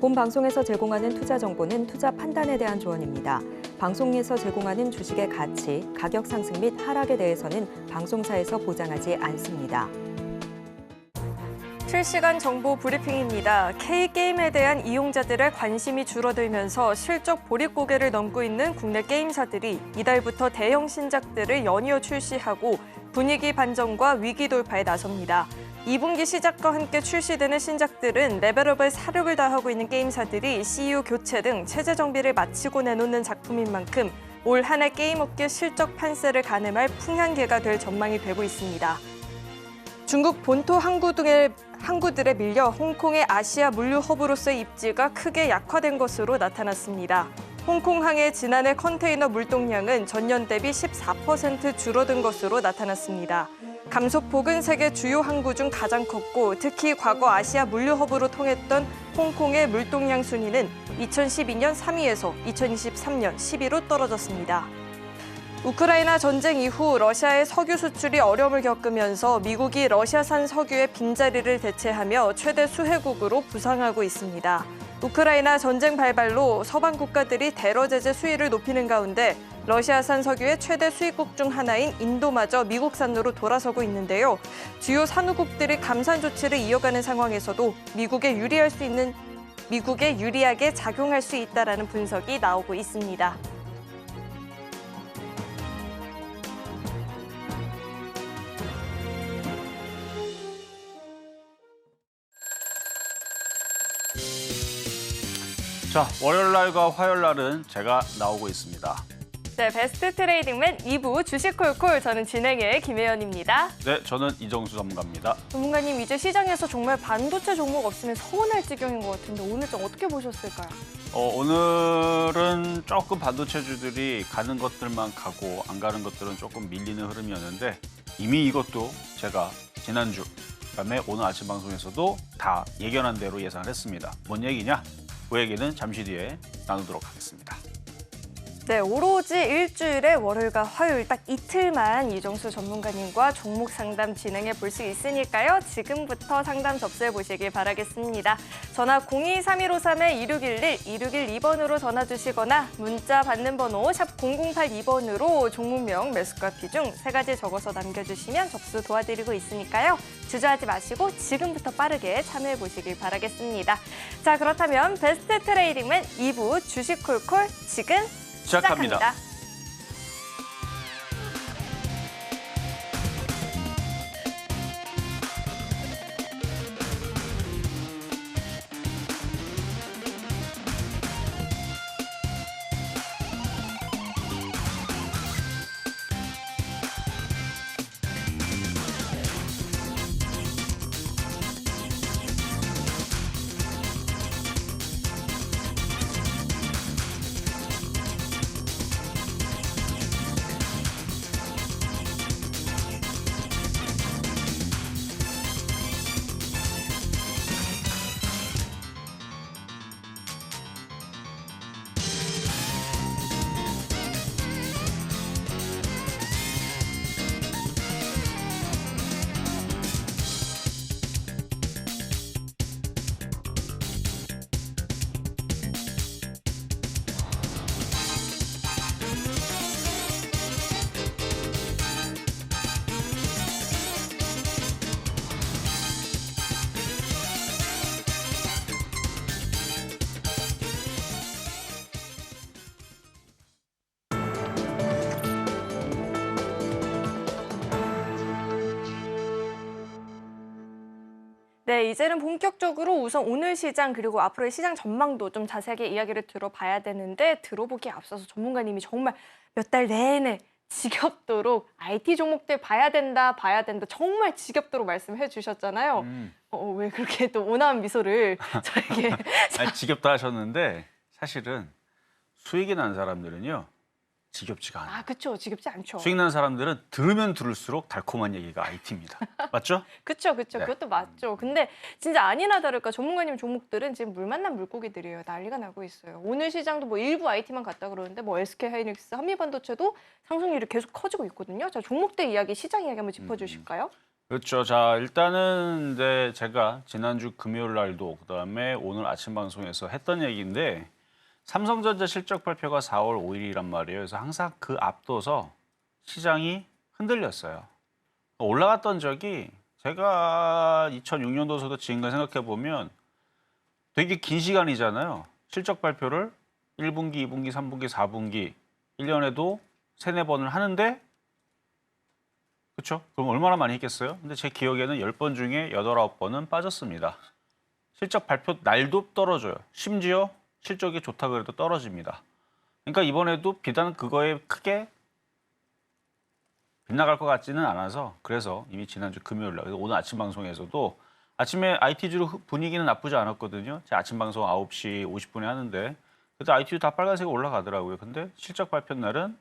본 방송에서 제공하는 투자 정보는 투자 판단에 대한 조언입니다. 방송에서 제공하는 주식의 가치, 가격 상승 및 하락에 대해서는 방송사에서 보장하지 않습니다. 실시간 정보 브리핑입니다. K게임에 대한 이용자들의 관심이 줄어들면서 실적 보릿 고개를 넘고 있는 국내 게임사들이 이달부터 대형 신작들을 연이어 출시하고 분위기 반전과 위기 돌파에 나섭니다. 2분기 시작과 함께 출시되는 신작들은 레벨업을 사력을 다하고 있는 게임사들이 CEO 교체 등 체제 정비를 마치고 내놓는 작품인 만큼 올 한 해 게임업계 실적 판세를 가늠할 풍향계가 될 전망이 되고 있습니다. 중국 본토 항구들에 밀려 홍콩의 아시아 물류 허브로서의 입지가 크게 약화된 것으로 나타났습니다. 홍콩항의 지난해 컨테이너 물동량은 전년 대비 14% 줄어든 것으로 나타났습니다. 감소폭은 세계 주요 항구 중 가장 컸고 특히 과거 아시아 물류 허브로 통했던 홍콩의 물동량 순위는 2012년 3위에서 2023년 10위로 떨어졌습니다. 우크라이나 전쟁 이후 러시아의 석유 수출이 어려움을 겪으면서 미국이 러시아산 석유의 빈자리를 대체하며 최대 수혜국으로 부상하고 있습니다. 우크라이나 전쟁 발발로 서방 국가들이 대러 제재 수위를 높이는 가운데 러시아산 석유의 최대 수입국 중 하나인 인도마저 미국산으로 돌아서고 있는데요. 주요 산유국들이 감산 조치를 이어가는 상황에서도 미국에 유리하게 작용할 수 있다라는 분석이 나오고 있습니다. 자, 월요일날과 화요일날은 제가 나오고 있습니다. 네, 베스트 트레이딩맨 2부 주식콜콜, 저는 진행의 김혜연입니다. 네, 저는 이정수 전문가입니다. 전문가님, 이제 시장에서 정말 반도체 종목 없으면 서운할 지경인 것 같은데 오늘 좀 어떻게 보셨을까요? 오늘은 조금 반도체주들이 가는 것들만 가고 안 가는 것들은 조금 밀리는 흐름이었는데 이미 이것도 제가 지난주, 그다음에 오늘 아침 방송에서도 다 예견한 대로 예상을 했습니다. 뭔 얘기냐? 그 얘기는 잠시 뒤에 나누도록 하겠습니다. 네, 오로지 일주일에 월요일과 화요일 딱 이틀만 이정수 전문가님과 종목 상담 진행해 볼 수 있으니까요. 지금부터 상담 접수해 보시길 바라겠습니다. 전화 02-3153-2611, 2612번으로 전화 주시거나 문자 받는 번호 샵 0082번으로 종목명, 매수가 비중 3가지 적어서 남겨주시면 접수 도와드리고 있으니까요. 주저하지 마시고 지금부터 빠르게 참여해 보시길 바라겠습니다. 자, 그렇다면 베스트 트레이딩맨 2부 주식콜콜 지금 시작합니다. 네, 이제는 본격적으로 우선 오늘 시장 그리고 앞으로의 시장 전망도 좀 자세하게 이야기를 들어봐야 되는데 들어보기에 앞서서 전문가님이 정말 몇 달 내내 지겹도록 IT 종목들 봐야 된다 정말 지겹도록 말씀해 주셨잖아요. 왜 그렇게 또 온화한 미소를 저에게 아니, 지겹다 하셨는데 사실은 수익이 난 사람들은요 지겹지가 않아요. 아, 그렇죠. 지겹지 않죠. 수익 난 사람들은 들으면 들을수록 달콤한 얘기가 IT입니다. 맞죠? 그렇죠. 네. 그것도 맞죠. 근데 진짜 아니나 다를까 전문가님 종목들은 지금 물 만난 물고기들이에요. 난리가 나고 있어요. 오늘 시장도 뭐 일부 IT만 갔다 그러는데 뭐 SK하이닉스, 한미반도체도 상승률이 계속 커지고 있거든요. 자, 종목대 이야기, 시장 이야기 한번 짚어주실까요? 그렇죠. 자, 일단은 이제 제가 지난주 금요일 날도 그다음에 오늘 아침 방송에서 했던 얘기인데 삼성전자 실적 발표가 4월 5일이란 말이에요. 그래서 항상 그 앞둬서 시장이 흔들렸어요. 올라갔던 적이 제가 2006년도서도 지금까지 생각해 보면 되게 긴 시간이잖아요. 실적 발표를 1분기, 2분기, 3분기, 4분기 1년에도 3, 4번을 하는데 그렇죠? 그럼 얼마나 많이 했겠어요? 근데 제 기억에는 10번 중에 8, 9번은 빠졌습니다. 실적 발표 날도 떨어져요. 심지어 실적이 좋다 그래도 떨어집니다. 그러니까 이번에도 비단 그거에 크게 빗나갈 것 같지는 않아서 그래서 이미 지난주 금요일 날 오늘 아침 방송에서도 아침에 IT주로 분위기는 나쁘지 않았거든요. 제 아침 방송 9시 50분에 하는데 그때 IT주 다 빨간색으로 올라가더라고요. 근데 실적 발표 날은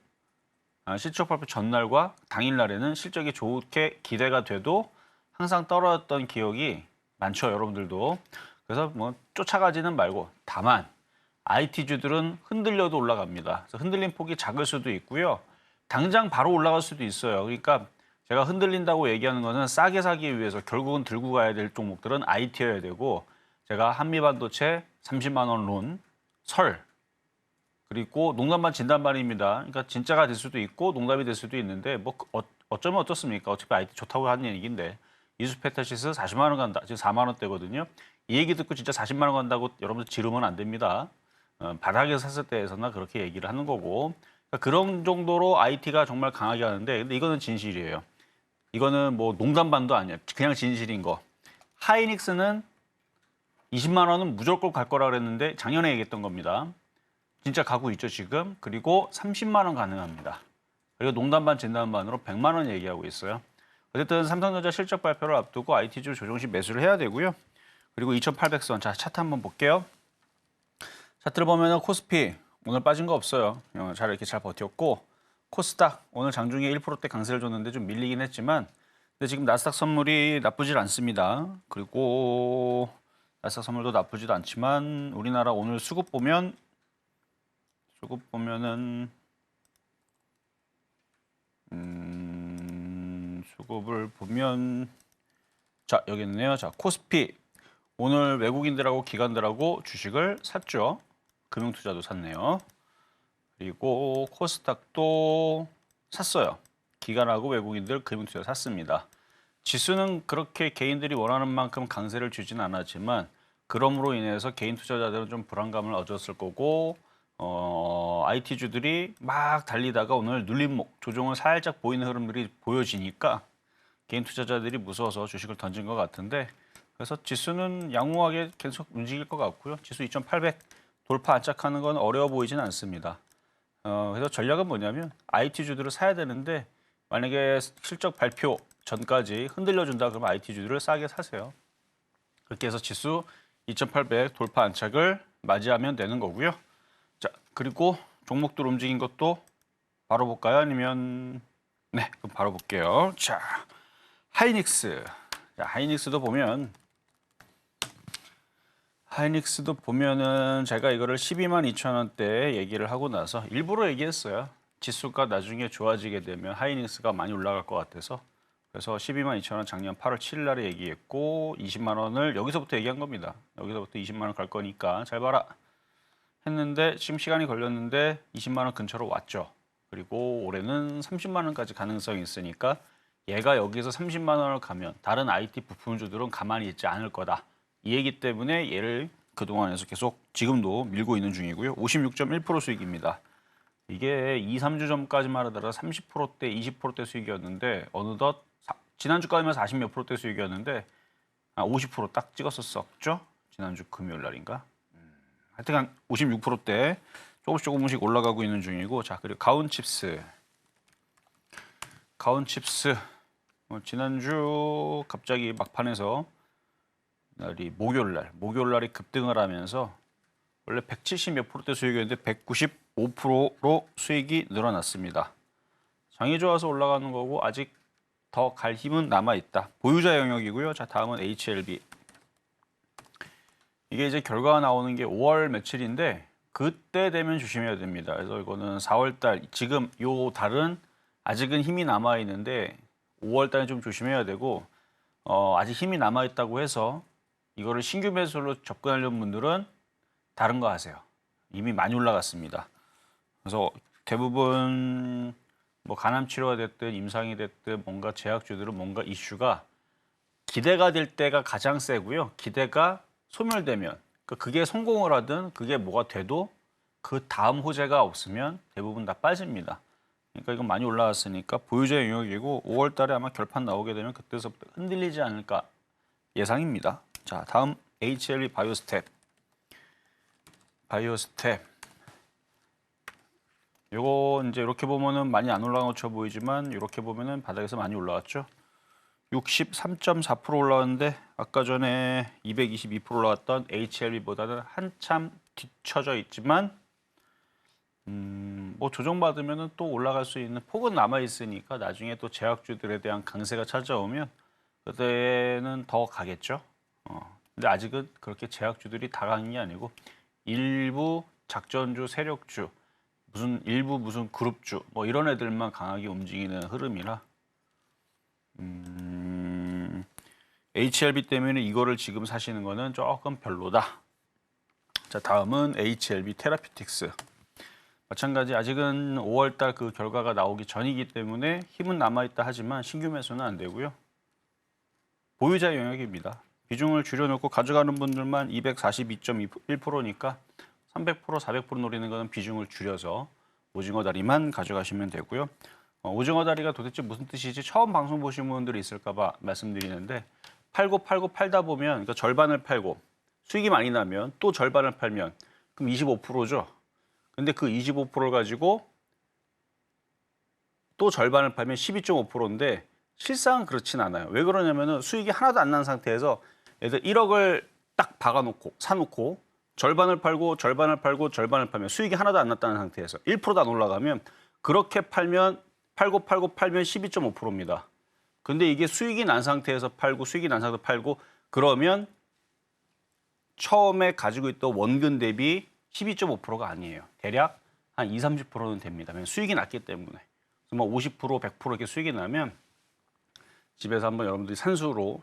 실적 발표 전날과 당일날에는 실적이 좋게 기대가 돼도 항상 떨어졌던 기억이 많죠, 여러분들도. 그래서 뭐 쫓아가지는 말고 다만 IT주들은 흔들려도 올라갑니다. 그래서 흔들림 폭이 작을 수도 있고요. 당장 바로 올라갈 수도 있어요. 그러니까 제가 흔들린다고 얘기하는 거는 싸게 사기 위해서 결국은 들고 가야 될 종목들은 IT여야 되고 제가 한미반도체 30만 원 론, 설 그리고 농담반 진담반입니다. 그러니까 진짜가 될 수도 있고 농담이 될 수도 있는데 뭐 어쩌면 어떻습니까? 어차피 IT 좋다고 하는 얘기인데 이수페타시스 40만 원 간다. 지금 4만 원대거든요. 이 얘기 듣고 진짜 40만 원 간다고 여러분들 지르면 안 됩니다. 바닥에서 샀을 때에서나 그렇게 얘기를 하는 거고 그러니까 그런 정도로 IT가 정말 강하게 하는데 근데 이거는 진실이에요. 이거는 뭐 농담반도 아니야. 그냥 진실인 거. 하이닉스는 20만 원은 무조건 갈 거라 그랬는데 작년에 얘기했던 겁니다. 진짜 가고 있죠 지금. 그리고 30만 원 가능합니다. 그리고 농담반 진담반으로 100만 원 얘기하고 있어요. 어쨌든 삼성전자 실적 발표를 앞두고 IT주 조정시 매수를 해야 되고요. 그리고 2,800선. 자, 차트 한번 볼게요. 차트를 보면 코스피 오늘 빠진 거 없어요. 잘 이렇게 잘 버텼고 코스닥 오늘 장중에 1%대 강세를 줬는데 좀 밀리긴 했지만 근데 지금 나스닥 선물이 나쁘질 않습니다. 그리고 나스닥 선물도 나쁘지도 않지만 우리나라 오늘 수급 보면은 수급을 보면 자 여기 있네요. 자 코스피 오늘 외국인들하고 기관들하고 주식을 샀죠. 금융투자도 샀네요. 그리고 코스닥도 샀어요. 기관하고 외국인들 금융투자 샀습니다. 지수는 그렇게 개인들이 원하는 만큼 강세를 주진 않았지만 그럼으로 인해서 개인 투자자들은 좀 불안감을 얻었을 거고 IT주들이 막 달리다가 오늘 눌림목 조정을 살짝 보이는 흐름들이 보여지니까 개인 투자자들이 무서워서 주식을 던진 것 같은데 그래서 지수는 양호하게 계속 움직일 것 같고요. 지수 2,800 돌파 안착하는 건 어려워 보이지는 않습니다. 그래서 전략은 뭐냐면 IT주들을 사야 되는데 만약에 실적 발표 전까지 흔들려준다 그러면 IT주들을 싸게 사세요. 그렇게 해서 지수 2,800 돌파 안착을 맞이하면 되는 거고요. 자 그리고 종목들 움직인 것도 바로 볼까요? 아니면 네 그럼 바로 볼게요. 자 하이닉스. 자, 하이닉스도 보면은 제가 이거를 12만 2천 원대 얘기를 하고 나서 일부러 얘기했어요. 지수가 나중에 좋아지게 되면 하이닉스가 많이 올라갈 것 같아서 그래서 12만 2천 원 작년 8월 7일 날에 얘기했고 20만 원을 여기서부터 얘기한 겁니다. 여기서부터 20만 원 갈 거니까 잘 봐라 했는데 지금 시간이 걸렸는데 20만 원 근처로 왔죠. 그리고 올해는 30만 원까지 가능성이 있으니까 얘가 여기서 30만 원을 가면 다른 IT 부품주들은 가만히 있지 않을 거다. 이 얘기 때문에 얘를 그동안에서 계속 지금도 밀고 있는 중이고요. 56.1% 수익입니다. 이게 2, 3주 전까지만 하더라도 30%대, 20%대 수익이었는데 어느덧 지난주까지만 40몇 %대 수익이었는데 50% 딱 찍었었죠. 지난주 금요일 날인가. 하여튼 56%대 조금씩 올라가고 있는 중이고 자 그리고 가온칩스 지난주 갑자기 막판에서 목요일 날이 급등을 하면서 원래 170 몇 %대 수익이었는데 195%로 수익이 늘어났습니다. 장이 좋아서 올라가는 거고 아직 더 갈 힘은 남아 있다. 보유자 영역이고요. 자 다음은 HLB. 이게 이제 결과가 나오는 게 5월 며칠인데 그때 되면 조심해야 됩니다. 그래서 이거는 4월 달 지금 요 달은 아직은 힘이 남아 있는데 5월 달에 좀 조심해야 되고 아직 힘이 남아있다고 해서 이거를 신규 매수로 접근하려는 분들은 다른 거 하세요. 이미 많이 올라갔습니다. 그래서 대부분 뭐 간암 치료가 됐든 임상이 됐든 뭔가 제약주들은 뭔가 이슈가 기대가 될 때가 가장 세고요. 기대가 소멸되면 그게 성공을 하든 그게 뭐가 돼도 그 다음 호재가 없으면 대부분 다 빠집니다. 그러니까 이건 많이 올라왔으니까 보유자의 영역이고 5월 달에 아마 결판 나오게 되면 그때서부터 흔들리지 않을까 예상입니다. 자, 다음 HLB 바이오스텝. 요거 이제 이렇게 보면은 많이 안 올라간 것처럼 보이지만 이렇게 보면은 바닥에서 많이 올라왔죠. 63.4% 올라왔는데 아까 전에 222% 올라왔던 HLB보다는 한참 뒤처져 있지만 뭐 조정받으면은 또 올라갈 수 있는 폭은 남아 있으니까 나중에 또 제약주들에 대한 강세가 찾아오면 그때는 더 가겠죠. 근데 아직은 그렇게 제약주들이 다 강한 게 아니고 일부 작전주, 세력주, 무슨 그룹주 뭐 이런 애들만 강하게 움직이는 흐름이라 HLB 때문에 이거를 지금 사시는 거는 조금 별로다. 자, 다음은 HLB 테라피틱스. 마찬가지 아직은 5월 달 그 결과가 나오기 전이기 때문에 힘은 남아있다 하지만 신규 매수는 안 되고요. 보유자 영역입니다. 비중을 줄여놓고 가져가는 분들만 242.1%니까 300%, 400% 노리는 거는 비중을 줄여서 오징어 다리만 가져가시면 되고요. 오징어 다리가 도대체 무슨 뜻이지? 처음 방송 보신 분들이 있을까 봐 말씀드리는데 팔다 보면 그러니까 절반을 팔고 수익이 많이 나면 또 절반을 팔면 그럼 25%죠. 근데 그 25%를 가지고 또 절반을 팔면 12.5%인데 실상은 그렇진 않아요. 왜 그러냐면은 수익이 하나도 안 난 상태에서 예를 들어 1억을 딱 박아놓고 사놓고 절반을 팔고 절반을 팔고 절반을 팔면 수익이 하나도 안 났다는 상태에서 1%도 안 올라가면 그렇게 팔면 12.5%입니다. 근데 이게 수익이 난 상태에서 팔고 수익이 난 상태에서 팔고 그러면 처음에 가지고 있던 원금 대비 12.5%가 아니에요. 대략 한 20, 30%는 됩니다. 수익이 났기 때문에. 그래서 뭐 50%, 100% 이렇게 수익이 나면 집에서 한번 여러분들이 산수적으로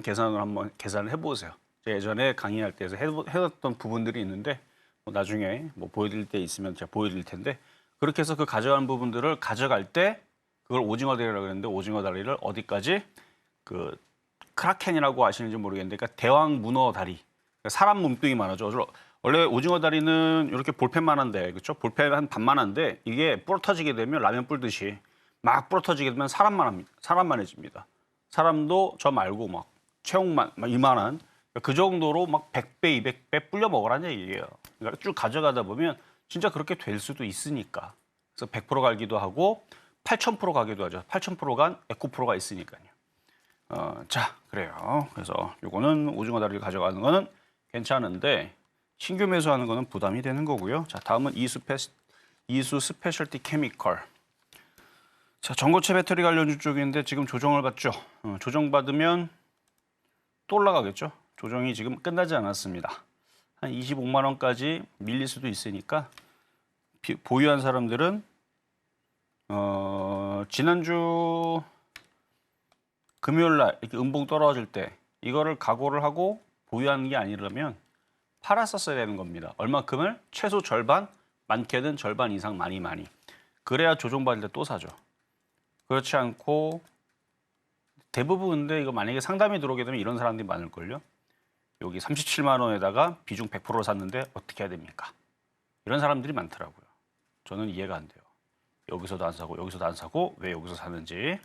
계산을 한번 계산을 해보세요. 제가 예전에 강의할 때에서 해왔던 부분들이 있는데 뭐 나중에 뭐 보여드릴 때 있으면 제가 보여드릴 텐데 그렇게 해서 그 가져가는 부분들을 가져갈 때 그걸 오징어 다리라고 그랬는데 오징어 다리를 어디까지 그 크라켄이라고 아시는지 모르겠는데 그러니까 대왕 문어 다리 그러니까 사람 몸뚱이 많아져. 원래 오징어 다리는 이렇게 볼펜만한데 그렇죠? 볼펜 한 반만한데 이게 부러터지게 되면 라면 불듯이 막 부러터지게 되면 사람만해집니다. 사람도 저 말고 막 체형만 막 이만한 그 정도로 막 100배, 200배 불려 먹으라는 얘기예요. 그러니까 쭉 가져가다 보면 진짜 그렇게 될 수도 있으니까. 그래서 100% 가기도 하고 8,000% 가기도 하죠. 8,000% 간 에코프로가 있으니까요. 자, 그래요. 그래서 요거는 오징어 다리를 가져가는 거는 괜찮은데 신규 매수하는 거는 부담이 되는 거고요. 자, 다음은 이수 스페셜티 케미컬. 자, 전고체 배터리 관련주 쪽인데 지금 조정을 받죠. 조정받으면 또 올라가겠죠. 조정이 지금 끝나지 않았습니다. 한 25만 원까지 밀릴 수도 있으니까 보유한 사람들은 지난주 금요일 날 이렇게 음봉 떨어질 때 이거를 각오를 하고 보유하는 게 아니라면 팔았었어야 되는 겁니다. 얼마큼을? 최소 절반, 많게는 절반 이상 많이. 그래야 조정받을 때 또 사죠. 그렇지 않고 대부분 근데 이거 만약에 상담이 들어오게 되면 이런 사람들이 많을걸요. 여기 37만 원에다가 비중 100% 샀는데 어떻게 해야 됩니까? 이런 사람들이 많더라고요. 저는 이해가 안 돼요. 여기서도 안 사고 여기서도 안 사고 왜 여기서 사는지.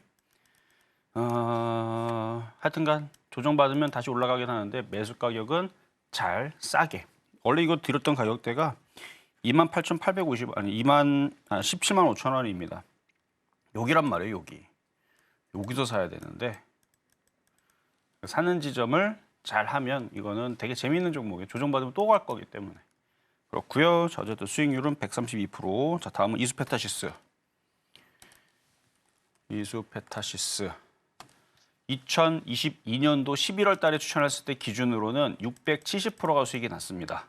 하여튼간 조정받으면 다시 올라가긴 하는데 매수 가격은 잘 싸게. 원래 이거 드렸던 가격대가 28,850 아니 17만 5천 원입니다. 여기란 말이에요. 여기서 사야 되는데 사는 지점을 잘 하면 이거는 되게 재미있는 종목이에요. 조정받으면 또 갈 거기 때문에. 그렇고요. 자, 어쨌든 수익률은 132%. 자, 다음은 이수페타시스. 2022년도 11월 달에 추천했을 때 기준으로는 670%가 수익이 났습니다.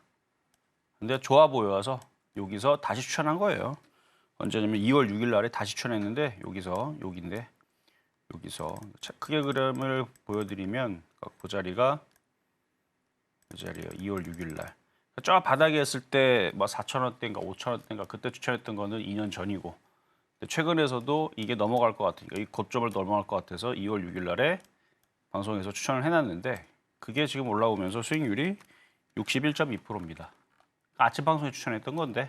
근데 좋아 보여서 여기서 다시 추천한 거예요. 언제냐면 2월 6일 날에 다시 추천했는데 여기인데 여기서 크게 그림을 보여드리면 그 자리가 이 자리예요. 2월 6일 날. 저 바닥에 했을 때 뭐 4,000원대인가 5,000원대인가 그때 추천했던 거는 2년 전이고 최근에서도 이게 넘어갈 것 같으니까 이 고점을 넘어갈 것 같아서 2월 6일 날에 방송에서 추천을 해놨는데 그게 지금 올라오면서 수익률이 61.2%입니다. 아침 방송에 추천했던 건데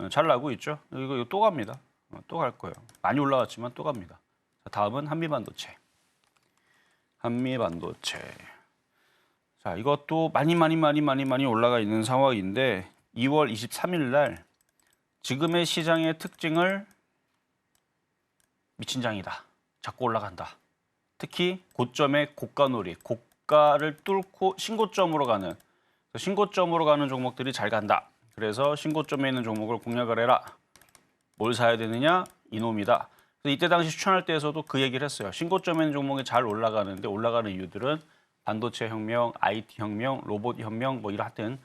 잘 나고 있죠. 이거 또 갑니다. 또 갈 거예요. 많이 올라왔지만 또 갑니다. 자, 다음은 한미반도체. 한미반도체. 자, 이것도 많이 올라가 있는 상황인데 2월 23일 날 지금의 시장의 특징을 미친 장이다. 자꾸 올라간다. 특히 고점의 고가놀이, 고가를 뚫고 신고점으로 가는 종목들이 잘 간다. 그래서 신고점에 있는 종목을 공략을 해라. 뭘 사야 되느냐? 이놈이다. 그래서 이때 당시 추천할 때에서도 그 얘기를 했어요. 신고점에 있는 종목이 잘 올라가는데 올라가는 이유들은 반도체 혁명, IT 혁명, 로봇 혁명 뭐 이런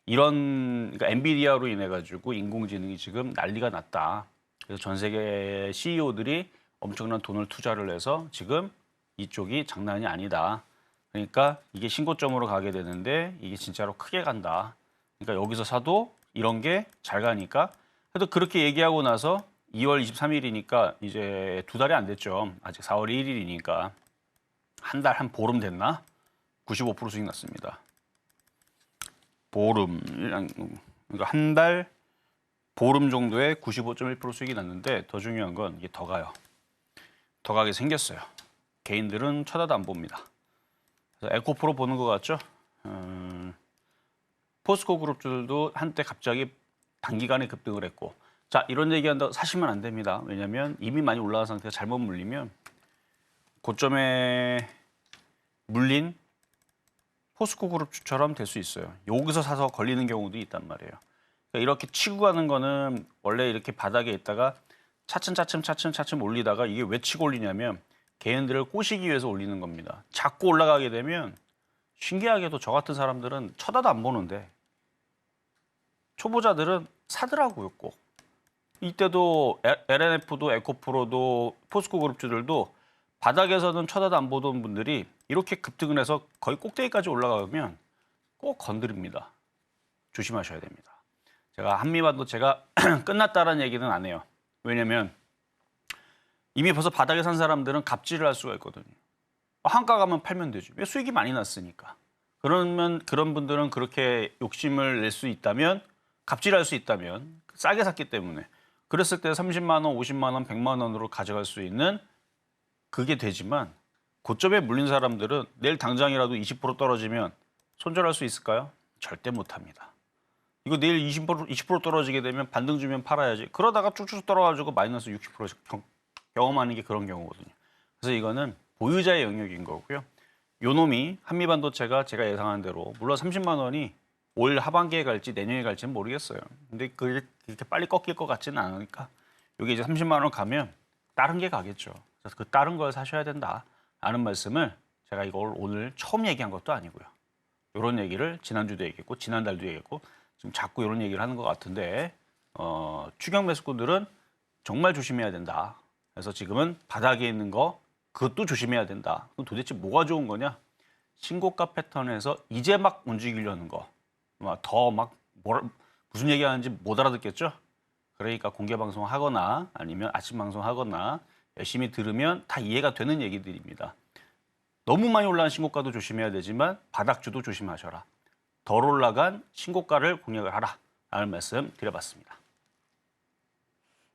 그러니까 엔비디아로 인해 가지고 인공지능이 지금 난리가 났다. 그래서 전 세계 CEO들이 엄청난 돈을 투자를 해서 지금 이쪽이 장난이 아니다. 그러니까 이게 신고점으로 가게 되는데 이게 진짜로 크게 간다. 그러니까 여기서 사도 이런 게 잘 가니까 그래도 그렇게 얘기하고 나서 2월 23일이니까 이제 2달이 안 됐죠. 아직 4월 1일이니까 한 보름 됐나? 95% 수익 났습니다. 보름, 그러니까 한 달 보름 정도에 95.1% 수익이 났는데 더 중요한 건 이게 더 가요. 더 가게 생겼어요. 개인들은 쳐다도 안 봅니다. 그래서 에코프로 보는 것 같죠? 포스코 그룹주들도 한때 갑자기 단기간에 급등을 했고 자 이런 얘기한다고 사시면 안 됩니다. 왜냐하면 이미 많이 올라간 상태가 잘못 물리면 고점에 물린 포스코 그룹주처럼 될 수 있어요. 여기서 사서 걸리는 경우도 있단 말이에요. 그러니까 이렇게 치고 가는 거는 원래 이렇게 바닥에 있다가 차츰 올리다가 이게 왜 치고 올리냐면 개인들을 꼬시기 위해서 올리는 겁니다. 자꾸 올라가게 되면 신기하게도 저 같은 사람들은 쳐다도 안 보는데 초보자들은 사더라고요 꼭. 이때도 LNF도 에코프로도 포스코 그룹주들도 바닥에서는 쳐다도 안 보던 분들이 이렇게 급등을 해서 거의 꼭대기까지 올라가면 꼭 건드립니다. 조심하셔야 됩니다. 제가 한미반도체가 끝났다라는 얘기는 안 해요. 왜냐면 이미 벌써 바닥에 산 사람들은 갑질을 할 수가 있거든요. 한가 가면 팔면 되지. 왜 수익이 많이 났으니까. 그러면 그런 분들은 그렇게 욕심을 낼 수 있다면 갑질할 수 있다면 싸게 샀기 때문에 그랬을 때 30만 원, 50만 원, 100만 원으로 가져갈 수 있는 그게 되지만 고점에 물린 사람들은 내일 당장이라도 20% 떨어지면 손절할 수 있을까요? 절대 못합니다. 이거 내일 20% 떨어지게 되면 반등 주면 팔아야지. 그러다가 쭉쭉 떨어가지고 마이너스 60% 경험하는 게 그런 경우거든요. 그래서 이거는 보유자의 영역인 거고요. 요 놈이 한미반도체가 제가 예상한 대로 물론 30만 원이 올 하반기에 갈지 내년에 갈지는 모르겠어요. 근데 그게 그렇게 빨리 꺾일 것 같지는 않으니까 여기 이제 30만 원 가면 다른 게 가겠죠. 그래서 그 다른 걸 사셔야 된다. 라는 말씀을 제가 이걸 오늘 처음 얘기한 것도 아니고요. 이런 얘기를 지난주도 얘기했고 지난달도 얘기했고 지금 자꾸 이런 얘기를 하는 것 같은데 추경 매수꾼들은 정말 조심해야 된다. 그래서 지금은 바닥에 있는 거 그것도 조심해야 된다. 그럼 도대체 뭐가 좋은 거냐? 신고가 패턴에서 이제 막 움직이려는 거. 무슨 얘기하는지 못 알아듣겠죠? 그러니까 공개 방송 하거나 아니면 아침 방송 하거나 열심히 들으면 다 이해가 되는 얘기들입니다. 너무 많이 올라간 신고가도 조심해야 되지만 바닥주도 조심하셔라. 덜 올라간 신고가를 공략을 하라. 라는 말씀 드려봤습니다.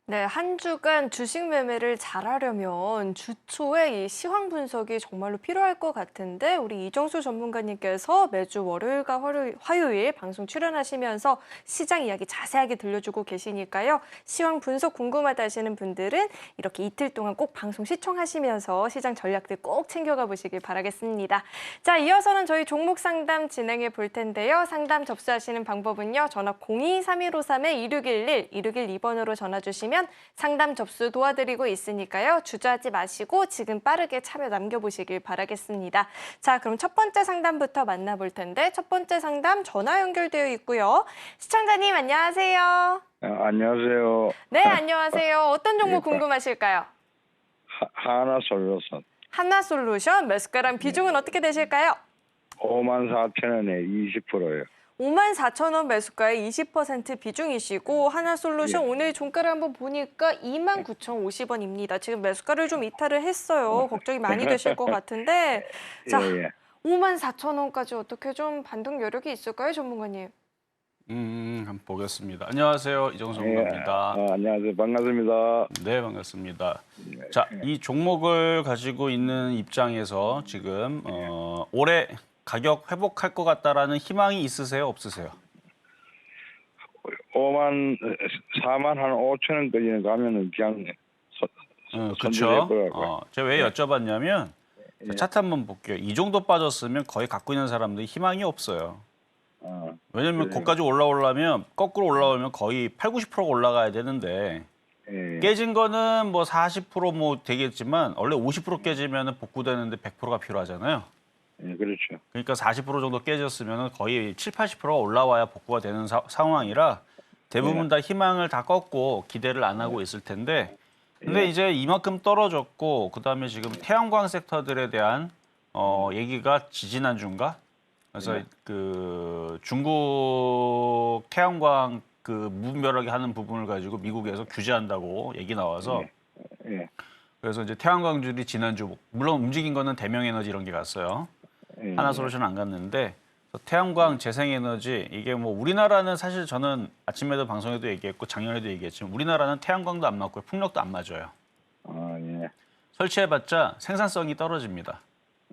네, 한 주간 주식 매매를 잘하려면 주초에 이 시황 분석이 정말로 필요할 것 같은데 우리 이정수 전문가님께서 매주 월요일과 화요일 방송 출연하시면서 시장 이야기 자세하게 들려주고 계시니까요. 시황 분석 궁금하다 하시는 분들은 이렇게 이틀 동안 꼭 방송 시청하시면서 시장 전략들 꼭 챙겨가 보시길 바라겠습니다. 자, 이어서는 저희 종목 상담 진행해 볼 텐데요. 상담 접수하시는 방법은요. 전화 02-3153-2611, 2612번으로 전화 주시면 상담 접수 도와드리고 있으니까요. 주저하지 마시고 지금 빠르게 참여 남겨보시길 바라겠습니다. 자, 그럼 첫 번째 상담부터 만나볼 텐데 첫 번째 상담 전화 연결되어 있고요. 시청자님 안녕하세요. 안녕하세요. 네, 안녕하세요. 어떤 종목 궁금하실까요? 하나솔루션 하나솔루션 매수가랑 비중은 어떻게 되실까요? 54,000원에 20%예요. 54,000원 매수가의 20% 비중이시고 하나솔루션 예. 오늘 종가를 한번 보니까 29,050원입니다. 지금 매수가를 좀 이탈을 했어요. 걱정이 많이 되실 것 같은데 자, 예. 54,000원까지 어떻게 좀 반등 여력이 있을까요, 전문가님? 한번 보겠습니다. 안녕하세요. 이정성 입니다. 안녕하세요. 반갑습니다. 네, 반갑습니다. 자, 이 종목을 가지고 있는 입장에서 지금 올해 가격 회복할 것 같다라는 희망이 있으세요, 없으세요? 4만 한 5천 원까지는 가면은 그냥 그렇죠. 선택해보라고요. 제가 왜 여쭤봤냐면 차트 한번 볼게요. 이 정도 빠졌으면 거의 갖고 있는 사람들이 희망이 없어요. 왜냐면 거기까지 올라오려면 거꾸로 올라오면 거의 8, 90%가 올라가야 되는데 예. 깨진 거는 뭐 40%뭐 되겠지만 원래 50% 깨지면 복구되는데 100%가 필요하잖아요. 예, 그렇죠. 그러니까 40% 정도 깨졌으면 거의 7, 80%가 올라와야 복구가 되는 상황이라 대부분 다 희망을 다 꺾고 기대를 안 하고 있을 텐데 근데 이제 이만큼 떨어졌고 그다음에 지금 태양광 섹터들에 대한 얘기가 지지난주인가? 그래서 그 중국 태양광 그 무분별하게 하는 부분을 가지고 미국에서 규제한다고 얘기 나와서 예. 그래서 이제 태양광주들이 지난주 물론 움직인 거는 대명에너지 이런 게 갔어요. 예. 하나솔루션 안 갔는데 태양광, 재생에너지 이게 뭐 우리나라는 사실 저는 아침에도 방송에도 얘기했고 작년에도 얘기했지만 우리나라는 태양광도 안 맞고요, 풍력도 안 맞아요. 예. 설치해봤자 생산성이 떨어집니다.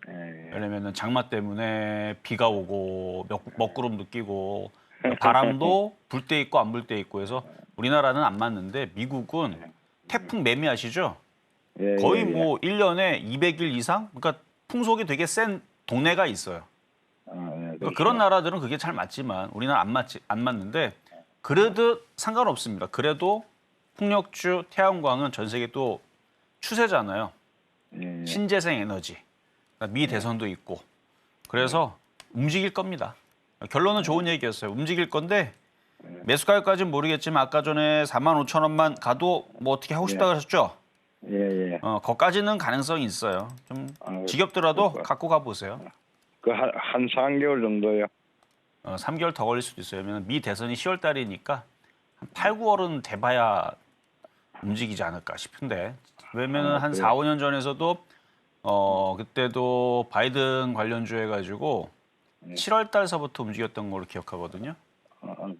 예. 왜냐면은 장마 때문에 비가 오고 먹구름도 끼고 바람도 불 때 있고 안 불 때 있고 해서 우리나라는 안 맞는데 미국은 태풍 매미 아시죠? 예. 거의 뭐 1년에 200일 이상? 그러니까 풍속이 되게 센 동네가 있어요. 그러니까 그런 나라들은 그게 잘 맞지만 우리나라 안 맞는데 그래도 상관없습니다. 그래도 풍력주, 태양광은 전 세계 또 추세잖아요. 예. 신재생 에너지. 그러니까 미 대선도 있고. 그래서 움직일 겁니다. 결론은 좋은 얘기였어요. 움직일 건데 매수 가격까지는 모르겠지만 아까 전에 45,000원만 가도 뭐 어떻게 하고 싶다 그러셨죠? 예. 거기까지는 가능성이 있어요. 좀 지겹더라도 갖고 가보세요. 한 3개월 정도요. 3개월 더 걸릴 수도 있어요. 왜냐면 미 대선이 10월 달이니까 한 8, 9월은 돼봐야 움직이지 않을까 싶은데 왜냐면 한 4, 5년 전에서도 그때도 바이든 관련주 해가지고 7월 달서부터 움직였던 걸로 기억하거든요.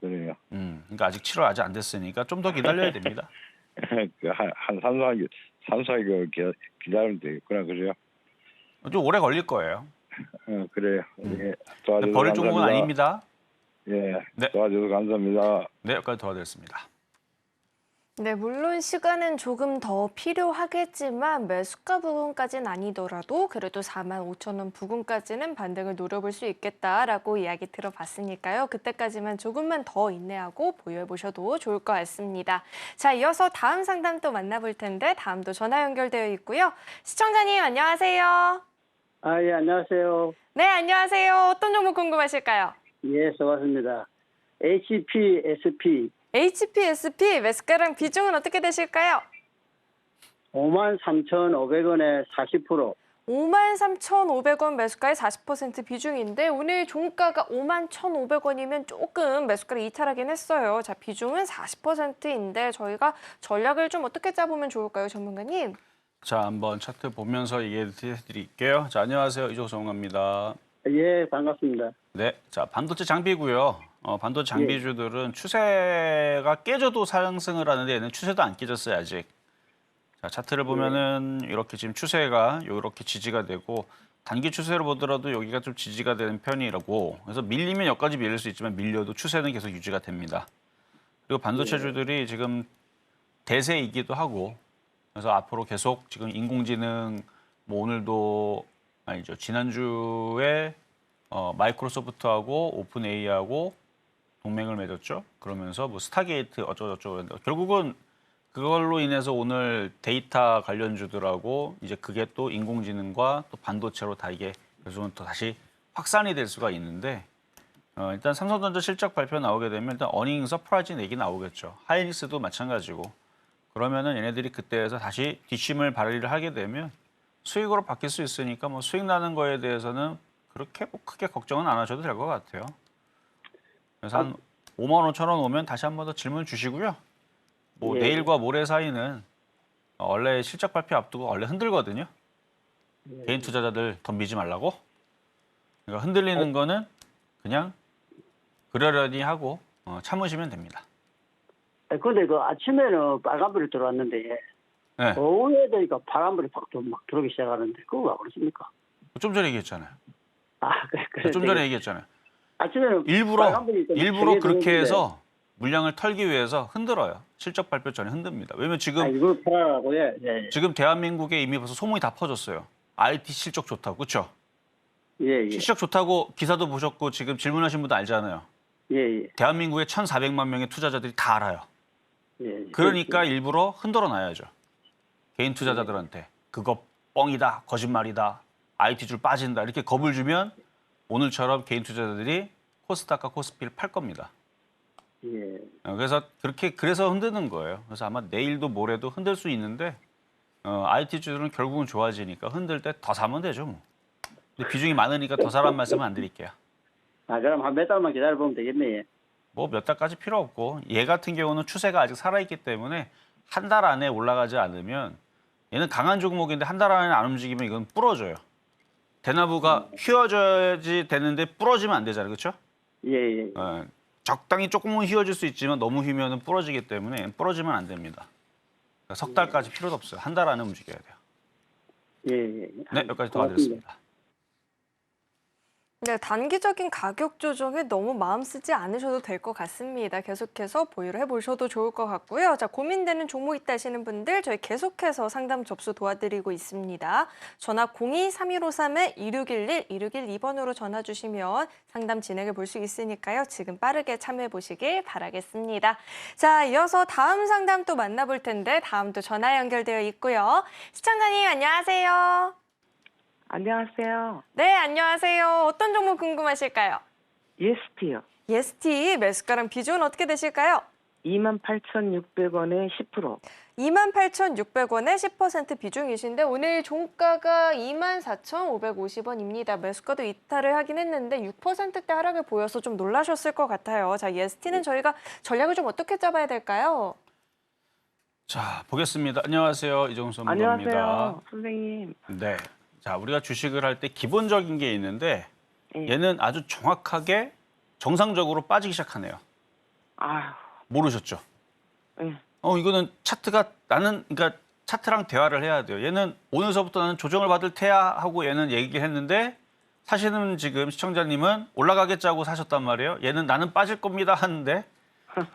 그래요. 그러니까 아직 7월 아직 안 됐으니까 좀 더 기다려야 됩니다. 한 3, 4개월 기다리면 되겠구나, 그래요? 좀 오래 걸릴 거예요. 그래요. 예, 도와줘서 버릴 종목은 감사합니다. 아닙니다. 예, 네. 도와줘서 감사합니다. 네, 여기까지 도와드렸습니다. 네, 물론 시간은 조금 더 필요하겠지만 매수가 부분까지는 아니더라도 그래도 45,000원 부근까지는 반등을 노려볼 수 있겠다라고 이야기 들어봤으니까요. 그때까지만 조금만 더 인내하고 보유해보셔도 좋을 것 같습니다. 자, 이어서 다음 상담 또 만나볼 텐데 다음도 전화 연결되어 있고요. 시청자님 안녕하세요. 예, 안녕하세요. 네, 안녕하세요. 어떤 종목 궁금하실까요? 예, 수고하셨습니다. HPSP HPSP 매수가랑 비중은 어떻게 되실까요? 53,500원에 40%. 53,500원 매수가의 40% 비중인데 오늘 종가가 51,500원이면 조금 매수가를 이탈하긴 했어요. 자, 비중은 40%인데 저희가 전략을 좀 어떻게 짜보면 좋을까요, 전문가님? 자, 한번 차트 보면서 얘기해 드릴게요. 자, 안녕하세요. 이종성입니다. 예, 반갑습니다. 네, 자, 반도체 장비고요. 반도체 장비주들은 추세가 깨져도 상승을 하는데 얘는 추세도 안 깨졌어요, 아직. 자, 차트를 보면은 이렇게 지금 추세가 이렇게 지지가 되고 단기 추세로 보더라도 여기가 좀 지지가 되는 편이라고. 그래서 밀리면 여기까지 밀릴 수 있지만 밀려도 추세는 계속 유지가 됩니다. 그리고 반도체주들이 지금 대세이기도 하고 그래서 앞으로 계속 지금 인공지능 뭐 오늘도 아니죠. 지난주에 마이크로소프트하고 오픈 AI하고 동맹을 맺었죠. 그러면서 뭐 스타게이트 어쩌고저쩌고 결국은 그걸로 인해서 오늘 데이터 관련주들하고 이제 그게 또 인공지능과 또 반도체로 다 이게 그래서 또 다시 확산이 될 수가 있는데 일단 삼성전자 실적 발표 나오게 되면 일단 어닝 서프라이즈 얘기 나오겠죠. 하이닉스도 마찬가지고 그러면은 얘네들이 그때에서 다시 뒷심을 발휘를 하게 되면 수익으로 바뀔 수 있으니까 뭐 수익 나는 거에 대해서는 그렇게 뭐 크게 걱정은 안 하셔도 될 것 같아요. 그래서 한 5만 5천 원 오면 다시 한 번 더 질문 주시고요. 뭐 예. 내일과 모레 사이는 원래 실적 발표 앞두고 원래 흔들거든요. 개인 투자자들 덤비지 말라고. 그러니까 흔들리는 거는 그냥 그러려니 하고 참으시면 됩니다. 근데 그 아침에는 빨간불이 들어왔는데 네. 오후에 되니까 파란불이 막 들어오기 시작하는데 그거 왜 그렇습니까? 좀 전에 얘기했잖아요. 그래. 좀 전에 얘기했잖아요. 아침에는 일부러 빨간불이 좀 일부러 세게 그렇게 들어오는데, 해서 물량을 털기 위해서 흔들어요. 실적 발표 전에 흔듭니다. 왜냐면 지금 이걸 팔아라고 예. 지금 대한민국에 이미 벌써 소문이 다 퍼졌어요. IT 실적 좋다고, 그렇죠? 예. 실적 좋다고 기사도 보셨고 지금 질문하신 분도 알잖아요. 예. 대한민국에 1,400만 명의 투자자들이 다 알아요. 예. 그러니까 일부러 흔들어 놔야죠. 개인 투자자들한테 그거 뻥이다, 거짓말이다, IT줄 빠진다 이렇게 겁을 주면 오늘처럼 개인 투자자들이 코스닥과 코스피를 팔 겁니다. 예. 그래서 흔드는 거예요. 그래서 아마 내일도 모레도 흔들 수 있는데 IT주들은 결국은 좋아지니까 흔들 때 더 사면 되죠. 뭐. 근데 비중이 많으니까 더 사란 말씀은 안 드릴게요. 그럼 한 몇 달만 기다려보면 되겠네. 예. 뭐 몇 달까지 필요 없고 얘 같은 경우는 추세가 아직 살아있기 때문에 한 달 안에 올라가지 않으면 얘는 강한 종목인데 한 달 안에 안 움직이면 이건 부러져요. 대나무가 휘어져야지 되는데 부러지면 안 되잖아요. 그렇죠? 예. 적당히 조금은 휘어질 수 있지만 너무 휘면 부러지기 때문에 부러지면 안 됩니다. 그러니까 석 달까지 필요도 없어요. 한 달 안에 움직여야 돼요. 예. 네, 여기까지 도와드렸습니다. 네, 단기적인 가격 조정에 너무 마음 쓰지 않으셔도 될 것 같습니다. 계속해서 보유를 해보셔도 좋을 것 같고요. 자, 고민되는 종목 있다 하시는 분들 저희 계속해서 상담 접수 도와드리고 있습니다. 전화 02-3153-2611, 2612번으로 전화 주시면 상담 진행해 볼 수 있으니까요. 지금 빠르게 참여해 보시길 바라겠습니다. 자, 이어서 다음 상담 또 만나볼 텐데 다음도 전화 연결되어 있고요. 시청자님 안녕하세요. 안녕하세요. 네, 안녕하세요. 어떤 종목 궁금하실까요? 예스티요. 예스티 매수가랑 비중은 어떻게 되실까요? 28,600원에 10%. 28,600원에 10% 비중이신데 오늘 종가가 24,550원입니다. 매수가도 이탈을 하긴 했는데 6%대 하락을 보여서 좀 놀라셨을 것 같아요. 자, 예스티는 저희가 전략을 좀 어떻게 잡아야 될까요? 자, 보겠습니다. 안녕하세요. 이정수 전문가입니다. 안녕하세요. 선생님. 네. 자, 우리가 주식을 할 때 기본적인 게 있는데 예. 얘는 아주 정확하게 정상적으로 빠지기 시작하네요. 아휴. 모르셨죠? 예. 이거는 그러니까 차트랑 대화를 해야 돼요. 얘는 오늘서부터 나는 조정을 받을 테야 하고 얘는 얘기를 했는데 사실은 지금 시청자님은 올라가겠자고 사셨단 말이에요. 얘는 나는 빠질 겁니다 하는데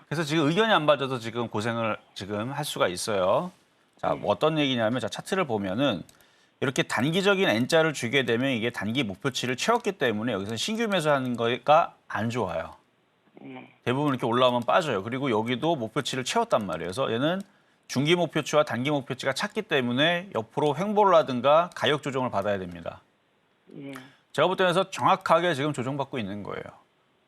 그래서 지금 의견이 안 맞아서 지금 고생을 지금 할 수가 있어요. 자, 뭐 어떤 얘기냐면 자, 차트를 보면은 이렇게 단기적인 N자를 주게 되면 이게 단기 목표치를 채웠기 때문에 여기서 신규 매수하는 거가 안 좋아요. 예. 대부분 이렇게 올라오면 빠져요. 그리고 여기도 목표치를 채웠단 말이에요. 그래서 얘는 중기 목표치와 단기 목표치가 찼기 때문에 옆으로 횡보를 하든가 가격 조정을 받아야 됩니다. 예. 제가 볼 때는 정확하게 지금 조정받고 있는 거예요.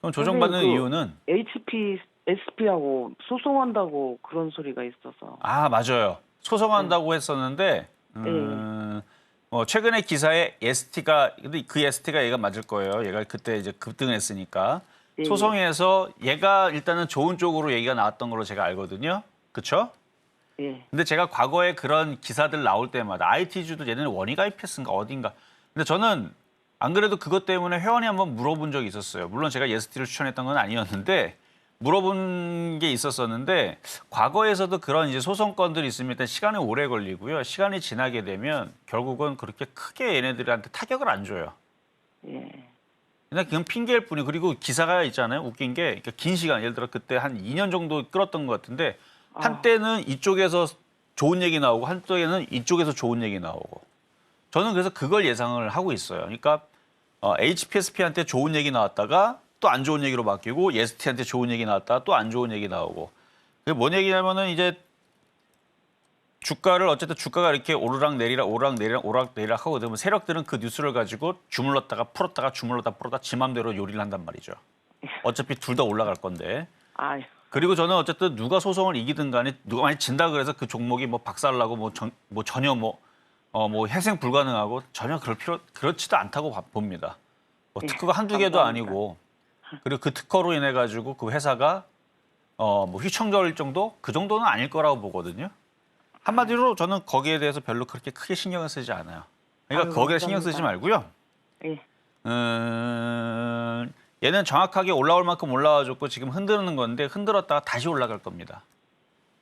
그럼 조정받는 선생님, 이유는 HP, SP하고 소송한다고 그런 소리가 있어서. 맞아요. 소송한다고 했었는데 최근에 기사에 ST가 근데 그 ST가 얘가 맞을 거예요. 얘가 그때 이제 급등을 했으니까 예. 소송에서 얘가 일단은 좋은 쪽으로 얘기가 나왔던 걸로 제가 알거든요. 그렇죠? 예. 근데 제가 과거에 그런 기사들 나올 때마다 IT주도 얘네는 원이 가입했은가 어딘가. 근데 저는 안 그래도 그것 때문에 회원이 한번 물어본 적이 있었어요. 물론 제가 예스티를 추천했던 건 아니었는데 물어본 게 있었었는데 과거에서도 그런 이제 소송건들이 있으면 일단 시간이 오래 걸리고요. 시간이 지나게 되면 결국은 그렇게 크게 얘네들한테 타격을 안 줘요. 예. 그냥 핑계일 뿐이. 그리고 기사가 있잖아요. 웃긴 게 그러니까 긴 시간 예를 들어 그때 한 2년 정도 끌었던 것 같은데 한때는 이쪽에서 좋은 얘기 나오고 한쪽에는 이쪽에서 좋은 얘기 나오고 저는 그래서 그걸 예상을 하고 있어요. 그러니까 HPSP한테 좋은 얘기 나왔다가 또 안 좋은 얘기로 바뀌고 예스티한테 좋은 얘기 나왔다가 또 안 좋은 얘기 나오고 그게 뭔 얘기냐면은 이제 주가를 어쨌든 주가가 이렇게 오르락 내리락 하고 그러면 세력들은 그 뉴스를 가지고 주물렀다가 풀었다가 주물렀다 풀었다 지 맘대로 요리를 한단 말이죠. 어차피 둘 다 올라갈 건데. 아휴. 그리고 저는 어쨌든 누가 소송을 이기든 간에 누가 많이 진다 그래서 그 종목이 뭐 박살나고 전혀 회생 불가능하고 전혀 그렇지도 않다고 봅니다. 뭐 예, 특허가 한두 개도 감사합니다. 아니고 그리고 그 특허로 인해 가지고 그 회사가 휘청거릴 정도 그 정도는 아닐 거라고 보거든요. 한마디로 저는 거기에 대해서 별로 그렇게 크게 신경을 쓰지 않아요. 그러니까 아유, 거기에 신경 쓰지 감사합니다. 말고요. 예. 얘는 정확하게 올라올 만큼 올라와줬고 지금 흔드는 건데 흔들었다가 다시 올라갈 겁니다.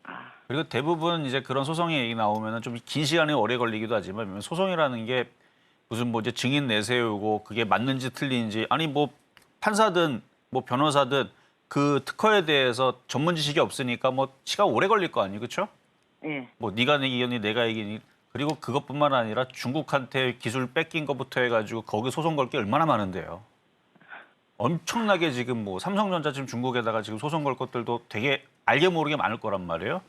아, 그리고 대부분 이제 그런 소송의 얘기 나오면은 좀 긴 시간이 오래 걸리기도 하지만 소송이라는 게 무슨 뭐 이제 증인 내세우고 그게 맞는지 틀린지 아니 뭐 판사든 뭐 변호사든 그 특허에 대해서 전문 지식이 없으니까 뭐 시간 오래 걸릴 거 아니에요, 그렇죠? 예. 뭐 네가 이기니 내가 이기니 그리고 그것뿐만 아니라 중국한테 기술 뺏긴 것부터 해가지고 거기 소송 걸 게 얼마나 많은데요. 엄청나게 지금 뭐 삼성전자 지금 중국에다가 지금 소송 걸 것들도 되게 알게 모르게 많을 거란 말이에요.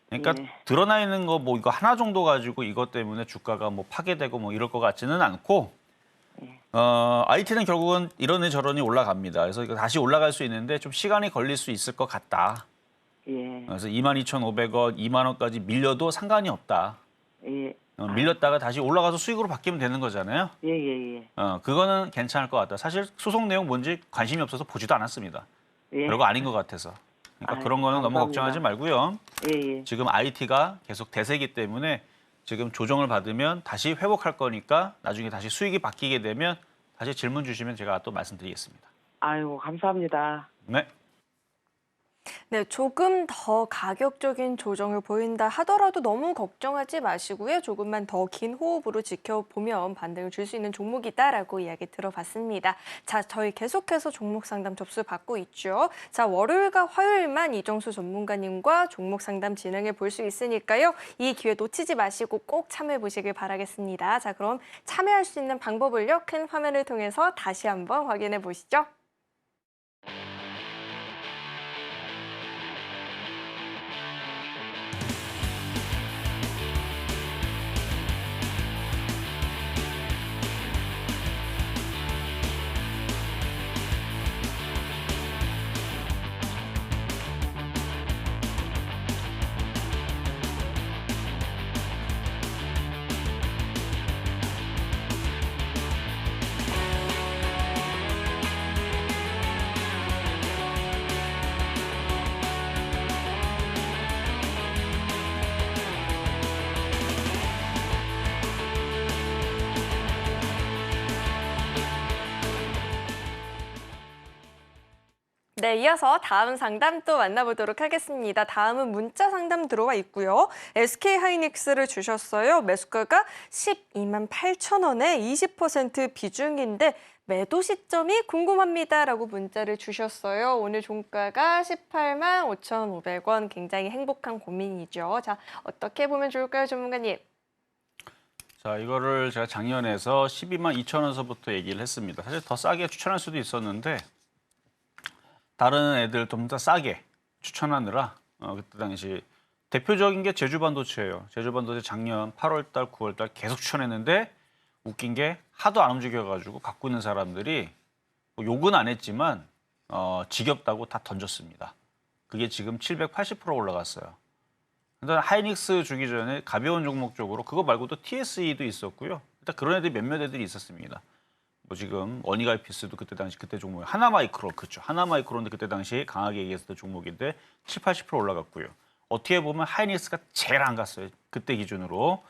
그러니까 예. 드러나 있는 거 뭐 이거 하나 정도 가지고 이것 때문에 주가가 뭐 파괴되고 뭐 이럴 것 같지는 않고 IT는 결국은 이러니 저러니 올라갑니다. 그래서 이거 다시 올라갈 수 있는데 좀 시간이 걸릴 수 있을 것 같다. 예. 그래서 22,500원, 2만 원까지 밀려도 상관이 없다. 예. 밀렸다가 다시 올라가서 수익으로 바뀌면 되는 거잖아요. 예, 예, 예. 그거는 괜찮을 것 같다. 사실 소송 내용 뭔지 관심이 없어서 보지도 않았습니다. 예. 별거 아닌 것 같아서. 그러니까 아유, 그런 거는 너무 감사합니다. 걱정하지 말고요. 예, 예. 지금 IT가 계속 대세기 때문에 지금 조정을 받으면 다시 회복할 거니까 나중에 다시 수익이 바뀌게 되면 다시 질문 주시면 제가 또 말씀드리겠습니다. 아유, 감사합니다. 네. 네, 조금 더 가격적인 조정을 보인다 하더라도 너무 걱정하지 마시고요. 조금만 더 긴 호흡으로 지켜보면 반등을 줄 수 있는 종목이다라고 이야기 들어봤습니다. 자, 저희 계속해서 종목 상담 접수 받고 있죠. 자, 월요일과 화요일만 이정수 전문가님과 종목 상담 진행해 볼 수 있으니까요. 이 기회 놓치지 마시고 꼭 참여해 보시길 바라겠습니다. 자, 그럼 참여할 수 있는 방법을요. 큰 화면을 통해서 다시 한번 확인해 보시죠. 네, 이어서 다음 상담 또 만나보도록 하겠습니다. 다음은 문자 상담 들어와 있고요. SK하이닉스를 주셨어요. 매수가가 12만 8천 원에 20% 비중인데 매도 시점이 궁금합니다라고 문자를 주셨어요. 오늘 종가가 18만 5,500원. 굉장히 행복한 고민이죠. 자, 어떻게 보면 좋을까요, 전문가님? 자, 이거를 제가 작년에서 12만 2천 원서부터 얘기를 했습니다. 사실 더 싸게 추천할 수도 있었는데 다른 애들 좀 더 싸게 추천하느라 그때 당시 대표적인 게 제주반도체예요. 제주반도체 작년 8월 달, 9월 달 계속 추천했는데 웃긴 게 하도 안 움직여가지고 갖고 있는 사람들이 뭐 욕은 안 했지만 지겹다고 다 던졌습니다. 그게 지금 780% 올라갔어요. 근데 하이닉스 주기 전에 가벼운 종목 쪽으로 그거 말고도 TSE도 있었고요. 일단 그런 애들이 몇몇 애들이 있었습니다. 뭐 지금 어니갈피스도 그때 당시 그때 종목 하나마이크로 그렇죠. 하나마이크로인데 그때 당시 강하게 얘기했었던 종목인데 70~80% 올라갔고요. 어떻게 보면 하이닉스가 제일 안 갔어요. 그때 기준으로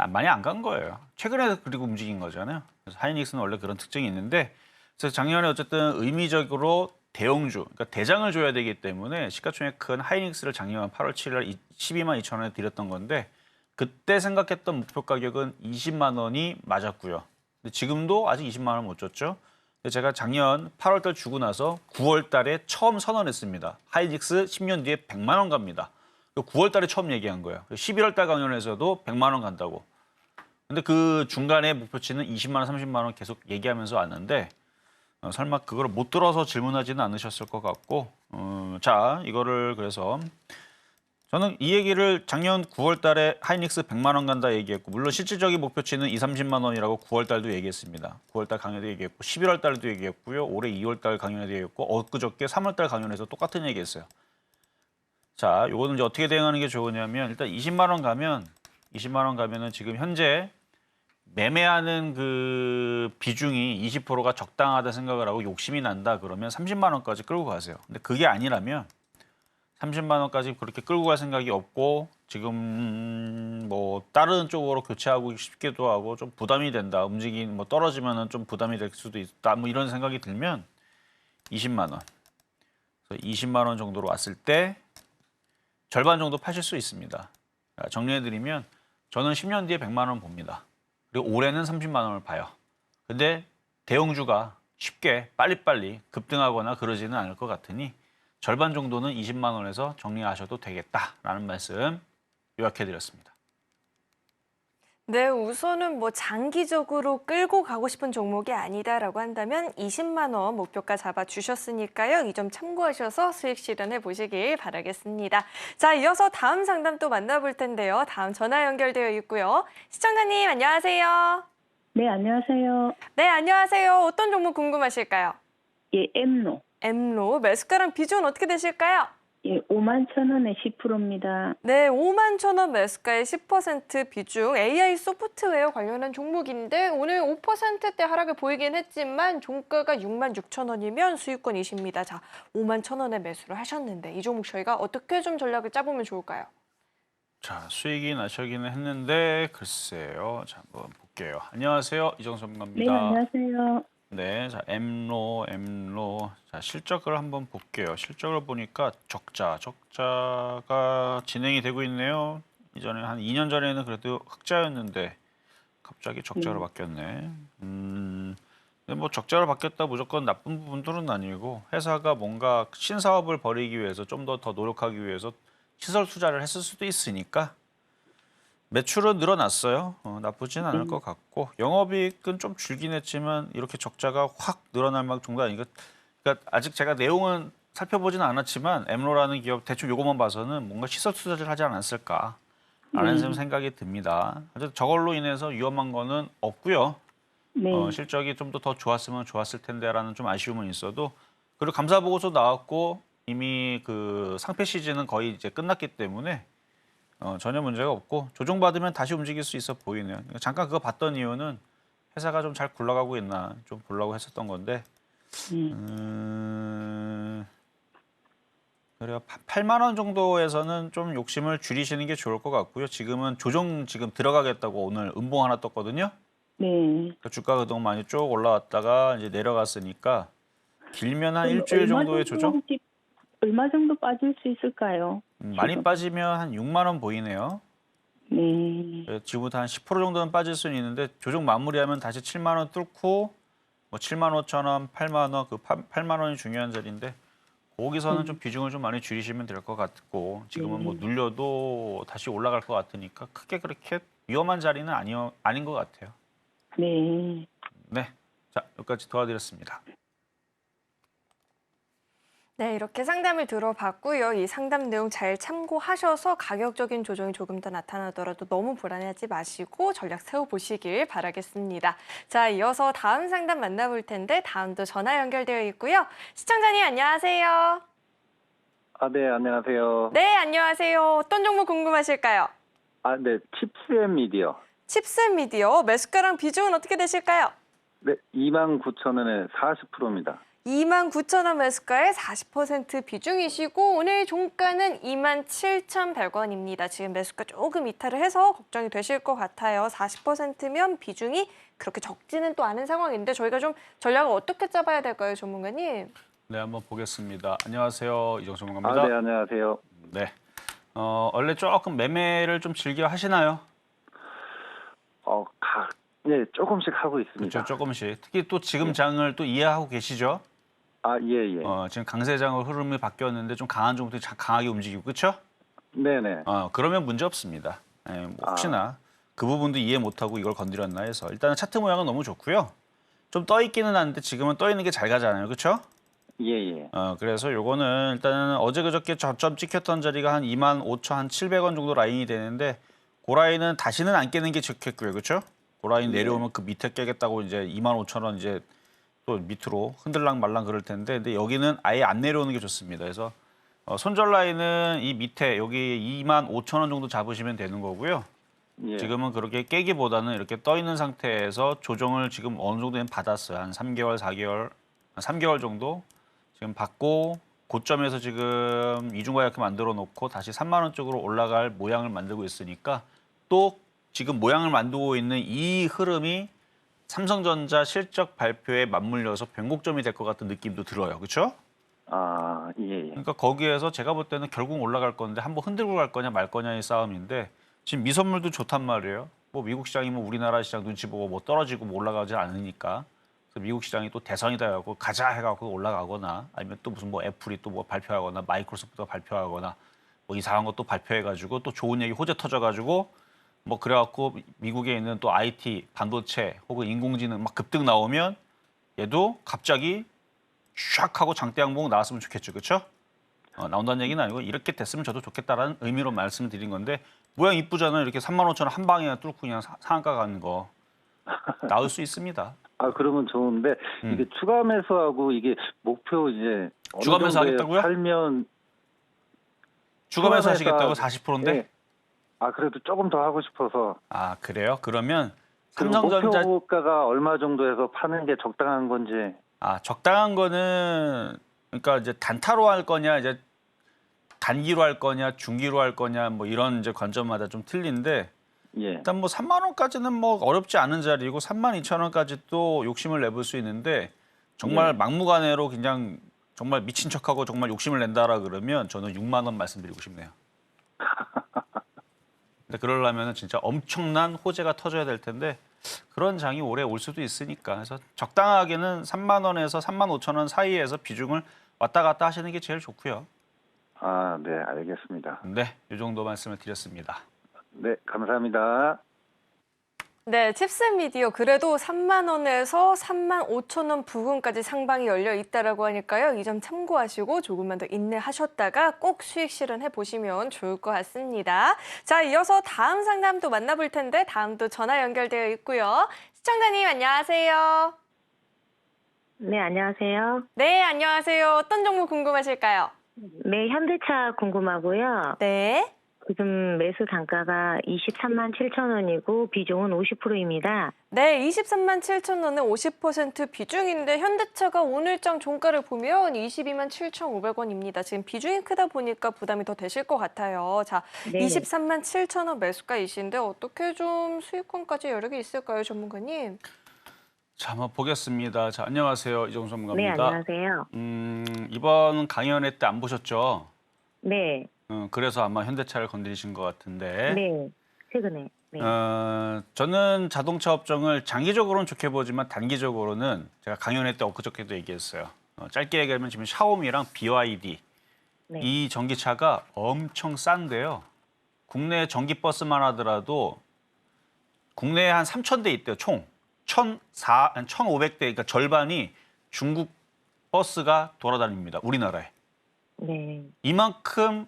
많이 안 간 거예요. 최근에 그리고 움직인 거잖아요. 그래서 하이닉스는 원래 그런 특징이 있는데 그래서 작년에 어쨌든 의미적으로 대형주, 그러니까 대장을 줘야 되기 때문에 시가총액 큰 하이닉스를 작년 8월 7일 12만 2천 원에 드렸던 건데 그때 생각했던 목표 가격은 20만 원이 맞았고요. 근데 지금도 아직 20만 원 못 줬죠. 근데 제가 작년 8월 달 주고 나서 9월 달에 처음 선언했습니다. 하이닉스 10년 뒤에 100만 원 갑니다. 9월 달에 처음 얘기한 거예요. 11월 달 강연에서도 100만 원 간다고. 근데 그 중간에 목표치는 20만 원, 30만 원 계속 얘기하면서 왔는데 설마 그걸 못 들어서 질문하지는 않으셨을 것 같고 자 이거를 그래서 저는 이 얘기를 작년 9월 달에 하이닉스 100만 원 간다 얘기했고 물론 실질적인 목표치는 20~30만 원이라고 9월 달도 얘기했습니다. 9월 달 강연에도 얘기했고 11월 달도 얘기했고요. 올해 2월 달 강연에도 얘기했고 엊그저께 3월 달 강연에서 똑같은 얘기했어요. 자, 요거는 이제 어떻게 대응하는 게 좋으냐면 일단 20만 원 가면은 지금 현재 매매하는 그 비중이 20%가 적당하다 생각을 하고 욕심이 난다 그러면 30만 원까지 끌고 가세요. 근데 그게 아니라면 30만 원까지 그렇게 끌고 갈 생각이 없고 지금 뭐 다른 쪽으로 교체하고 싶기도 하고 좀 부담이 된다. 움직임 뭐 떨어지면은 좀 부담이 될 수도 있다. 뭐 이런 생각이 들면 20만 원. 그래서 20만 원 정도로 왔을 때 절반 정도 파실 수 있습니다. 정리해드리면 저는 10년 뒤에 100만 원 봅니다. 그리고 올해는 30만 원을 봐요. 근데 대형주가 쉽게 빨리빨리 급등하거나 그러지는 않을 것 같으니 절반 정도는 20만 원에서 정리하셔도 되겠다라는 말씀 요약해드렸습니다. 네, 우선은 뭐 장기적으로 끌고 가고 싶은 종목이 아니다라고 한다면 20만 원 목표가 잡아주셨으니까요. 이 점 참고하셔서 수익 실현해 보시길 바라겠습니다. 자, 이어서 다음 상담 또 만나볼 텐데요. 다음 전화 연결되어 있고요. 시청자님 안녕하세요. 네, 안녕하세요. 네, 안녕하세요. 어떤 종목 궁금하실까요? 예, 엠로. 엠로 매수가랑 비중은 어떻게 되실까요? 예, 51,000원에 10%입니다. 네, 51,000원 매수가의 10% 비중 AI 소프트웨어 관련한 종목인데 오늘 5%대 하락을 보이긴 했지만 종가가 66,000원이면 수익권이십니다. 자, 51,000원에 매수를 하셨는데 이 종목 저희가 어떻게 좀 전략을 짜보면 좋을까요? 자, 수익이 나셔기는 했는데 글쎄요. 자, 한번 볼게요. 안녕하세요. 이정수 네, 전문가입니다. 안녕하세요. 네, 자, 엠로. 자, 실적을 한번 볼게요. 실적을 보니까 적자가 진행이 되고 있네요. 이전에 한 2년 전에는 그래도 흑자였는데 갑자기 적자로 바뀌었네. 근데 뭐 적자로 바뀌었다 무조건 나쁜 부분들은 아니고 회사가 뭔가 신사업을 벌이기 위해서 좀 더 노력하기 위해서 시설 투자를 했을 수도 있으니까 매출은 늘어났어요. 나쁘진 않을 것 같고 영업이익은 좀 줄긴 했지만 이렇게 적자가 확 늘어날 만큼 정도 아니니까 그러니까 아직 제가 내용은 살펴보지는 않았지만 엠로라는 기업 대충 요것만 봐서는 뭔가 시설 투자를 하지 않았을까라는 생각이 듭니다. 어쨌든 저걸로 인해서 위험한 거는 없고요. 네. 실적이 좀 더 좋았으면 좋았을 텐데라는 좀 아쉬움은 있어도 그리고 감사 보고서 나왔고 이미 그 상패 시즌은 거의 이제 끝났기 때문에 전혀 문제가 없고 조정받으면 다시 움직일 수 있어 보이네요. 잠깐 그거 봤던 이유는 회사가 좀 잘 굴러가고 있나 좀 보려고 했었던 건데 그래요. 8만 원 정도에서는 좀 욕심을 줄이시는 게 좋을 것 같고요. 지금 들어가겠다고 오늘 음봉 하나 떴거든요. 네. 주가 그동안 많이 쭉 올라왔다가 이제 내려갔으니까 길면 한 일주일 정도의 조정? 얼마 정도 빠질 수 있을까요? 많이 지금? 빠지면 한 6만 원 보이네요. 네. 지금부터 한 10% 정도는 빠질 수는 있는데 조정 마무리하면 다시 7만 원 뚫고 뭐 7만 5천 원, 8만 원, 그 8만 원이 중요한 자리인데 거기서는 좀 비중을 좀 많이 줄이시면 될 것 같고 지금은 뭐 눌려도 다시 올라갈 것 같으니까 크게 그렇게 위험한 자리는 아닌 것 같아요. 네. 네, 자 여기까지 도와드렸습니다. 네, 이렇게 상담을 들어봤고요. 이 상담 내용 잘 참고하셔서 가격적인 조정이 조금 더 나타나더라도 너무 불안해하지 마시고 전략 세워보시길 바라겠습니다. 자, 이어서 다음 상담 만나볼 텐데 다음도 전화 연결되어 있고요. 시청자님 안녕하세요. 네, 안녕하세요. 네, 안녕하세요. 어떤 종목 궁금하실까요? 네, 칩스앤 미디어. 칩스미디어 매수가랑 비중은 어떻게 되실까요? 네, 29,000원에 40%입니다. 29,000원 매수가의 40% 비중이시고 오늘 종가는 27,100원입니다. 지금 매수가 조금 이탈을 해서 걱정이 되실 것 같아요. 40%면 비중이 그렇게 적지는 또 않은 상황인데 저희가 좀 전략을 어떻게 짜봐야 될까요, 전문가님? 네, 한번 보겠습니다. 안녕하세요, 이정수 전문가입니다. 네, 안녕하세요. 네, 원래 조금 매매를 좀 즐겨 하시나요? 네, 조금씩 하고 있습니다. 그렇죠, 조금씩. 특히 또 지금 장을 또 이해하고 계시죠? 예. 지금 강세장으로 흐름이 바뀌었는데 좀 강한 종목들이 강하게 움직이고, 그렇죠? 네네. 그러면 문제 없습니다. 뭐 혹시나 그 부분도 이해 못하고 이걸 건드렸나 해서 일단은 차트 모양은 너무 좋고요. 좀 떠 있기는 한데 지금은 떠 있는 게 잘 가잖아요, 그렇죠? 예. 그래서 요거는 일단은 어제 그저께 저점 찍혔던 자리가 한 25,700원 정도 라인이 되는데 그 라인은 다시는 안 깨는 게 좋겠고요, 그렇죠? 그 라인 내려오면 그 밑에 깨겠다고 이제 25,000원 이제 또 밑으로 흔들랑 말랑 그럴 텐데 근데 여기는 아예 안 내려오는 게 좋습니다. 그래서 손절 라인은 이 밑에 여기 25,000원 정도 잡으시면 되는 거고요. 예. 지금은 그렇게 깨기보다는 이렇게 떠 있는 상태에서 조정을 지금 어느 정도는 받았어요. 한 3개월, 4개월, 3개월 정도 지금 받고 고점에서 지금 이중가격표 만들어 놓고 다시 3만 원 쪽으로 올라갈 모양을 만들고 있으니까 또 지금 모양을 만들고 있는 이 흐름이 삼성전자 실적 발표에 맞물려서 변곡점이 될 것 같은 느낌도 들어요. 그렇죠? 아, 예, 예. 그러니까 거기에서 제가 볼 때는 결국 올라갈 건데 한번 흔들고 갈 거냐 말 거냐의 싸움인데 지금 미선물도 좋단 말이에요. 뭐 미국 시장이 뭐 우리나라 시장 눈치 보고 뭐 떨어지고 뭐 올라가지 않으니까 그래서 미국 시장이 또 대선이다 해갖고 가자 해갖고 올라가거나 아니면 또 무슨 뭐 애플이 또 뭐 발표하거나 마이크로소프트가 발표하거나 뭐 이상한 것도 발표해가지고 또 좋은 얘기 호재 터져가지고 뭐 그래갖고 미국에 있는 또 IT 반도체 혹은 인공지능 막 급등 나오면 얘도 갑자기 샥 하고 장대 항목 나왔으면 좋겠죠, 그렇죠? 나온다는 얘기는 아니고 이렇게 됐으면 저도 좋겠다라는 의미로 말씀을 드린 건데 모양 이쁘잖아요. 이렇게 35,000원 한 방에 뚫고 그냥 상한가 가는 거 나올 수 있습니다. 아, 그러면 좋은데 이게 추가 매수하고 이게 목표 이제 어느 추가 매수 정도에 하겠다고요? 살면 추가 매수 하시겠다고 추가 40%인데? 예. 아, 그래도 조금 더 하고 싶어서. 아 그래요? 그러면 그리고 삼성전자 목표가가 얼마 정도에서 파는 게 적당한 건지. 적당한 거는 그러니까 이제 단타로 할 거냐 이제 단기로 할 거냐 중기로 할 거냐 뭐 이런 이제 관점마다 좀 틀린데 예. 일단 뭐 3만 원까지는 뭐 어렵지 않은 자리고 32,000원까지 또 욕심을 내볼 수 있는데 정말 막무가내로 그냥 정말 미친 척하고 정말 욕심을 낸다라 그러면 저는 6만 원 말씀드리고 싶네요. 근데 그러려면 진짜 엄청난 호재가 터져야 될 텐데 그런 장이 오래 올 수도 있으니까 그래서 적당하게는 3만 원에서 3만 5천 원 사이에서 비중을 왔다 갔다 하시는 게 제일 좋고요. 아, 네, 알겠습니다. 네, 이 정도 말씀을 드렸습니다. 네, 감사합니다. 네, 칩스미디어 그래도 3만 원에서 3만 5천 원 부근까지 상방이 열려 있다라고 하니까요. 이 점 참고하시고 조금만 더 인내하셨다가 꼭 수익 실현해 보시면 좋을 것 같습니다. 자, 이어서 다음 상담도 만나볼 텐데 다음도 전화 연결되어 있고요. 시청자님 안녕하세요. 네, 안녕하세요. 네, 안녕하세요. 어떤 종목 궁금하실까요? 네, 현대차 궁금하고요. 네. 지금 매수 단가가 23만 7천 원이고 비중은 50%입니다. 네, 23만 7천 원은 50% 비중인데 현대차가 오늘장 종가를 보면 22만 7,500원입니다. 지금 비중이 크다 보니까 부담이 더 되실 것 같아요. 자, 네. 23만 7천 원 매수가이신데 어떻게 좀 수익권까지 여력이 있을까요, 전문가님? 자, 한번 보겠습니다. 자, 안녕하세요. 이정수 네, 전문가입니다. 안녕하세요. 이번 강연회 때 안 보셨죠? 네, 그래서 아마 현대차를 건드리신 것 같은데 네, 최근에. 네. 저는 자동차 업종을 장기적으로는 좋게 보지만 단기적으로는 제가 강연회 때 엊그저께도 얘기했어요. 짧게 얘기하면 지금 샤오미랑 BYD 네. 이 전기차가 엄청 싼데요. 국내 전기버스만 하더라도 국내에 한 3,000대 있대요. 총 1,500대, 그러니까 절반이 중국 버스가 돌아다닙니다. 우리나라에. 네. 이만큼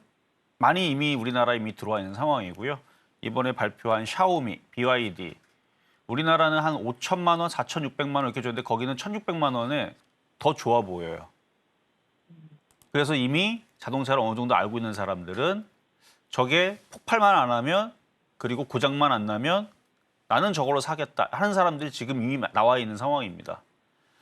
많이 이미 우리나라에 이미 들어와 있는 상황이고요. 이번에 발표한 샤오미, BYD 우리나라는 한 5천만 원, 4,600만 원 이렇게 줬는데 거기는 1,600만 원에 더 좋아 보여요. 그래서 이미 자동차를 어느 정도 알고 있는 사람들은 저게 폭발만 안 하면 그리고 고장만 안 나면 나는 저걸로 사겠다 하는 사람들이 지금 이미 나와 있는 상황입니다.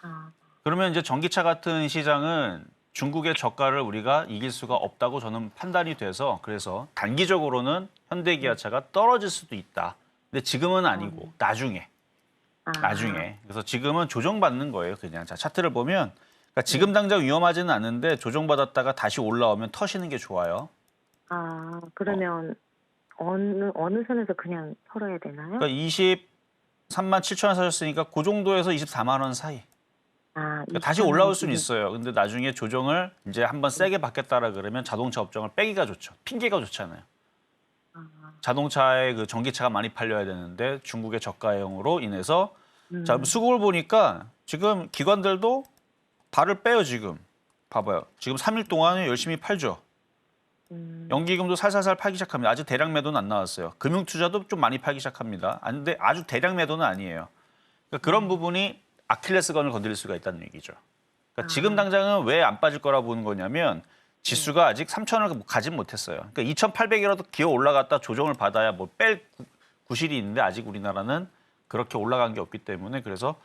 아, 그러면 이제 전기차 같은 시장은 중국의 저가를 우리가 이길 수가 없다고 저는 판단이 돼서 그래서 단기적으로는 현대기아차가 떨어질 수도 있다. 근데 지금은 아니고 나중에. 그래서 지금은 조정받는 거예요. 그냥 자 차트를 보면 그러니까 지금 당장 위험하지는 않은데 조정받았다가 다시 올라오면 터시는 게 좋아요. 아, 그러면 어느 선에서 그냥 털어야 되나요? 그러니까 23만 7천 원 사셨으니까 그 정도에서 24만 원 사이. 아, 그러니까 다시 올라올 수는 있어요. 근데 나중에 조정을 이제 한번 세게 받겠다라 그러면 자동차 업종을 빼기가 좋죠. 핑계가 좋잖아요. 자동차에 그 전기차가 많이 팔려야 되는데 중국의 저가형으로 인해서 자 수급을 보니까 지금 기관들도 발을 빼요 지금. 봐봐요. 지금 3일 동안에 열심히 팔죠. 연기금도 살살살 팔기 시작합니다. 아직 대량 매도는 안 나왔어요. 금융투자도 좀 많이 팔기 시작합니다. 근데 아주 대량 매도는 아니에요. 그러니까 그런 부분이 아킬레스건을 건드릴 수가 있다는 얘기죠. 그러니까 지금 당장은 왜 안 빠질 거라 보는 거냐면 지수가 아직 3,000을 가진 못했어요. 그러니까 2,800이라도 기어 올라갔다 조정을 받아야 뭐 뺄 구실이 있는데 아직 우리나라는 그렇게 올라간 게 없기 때문에 그래서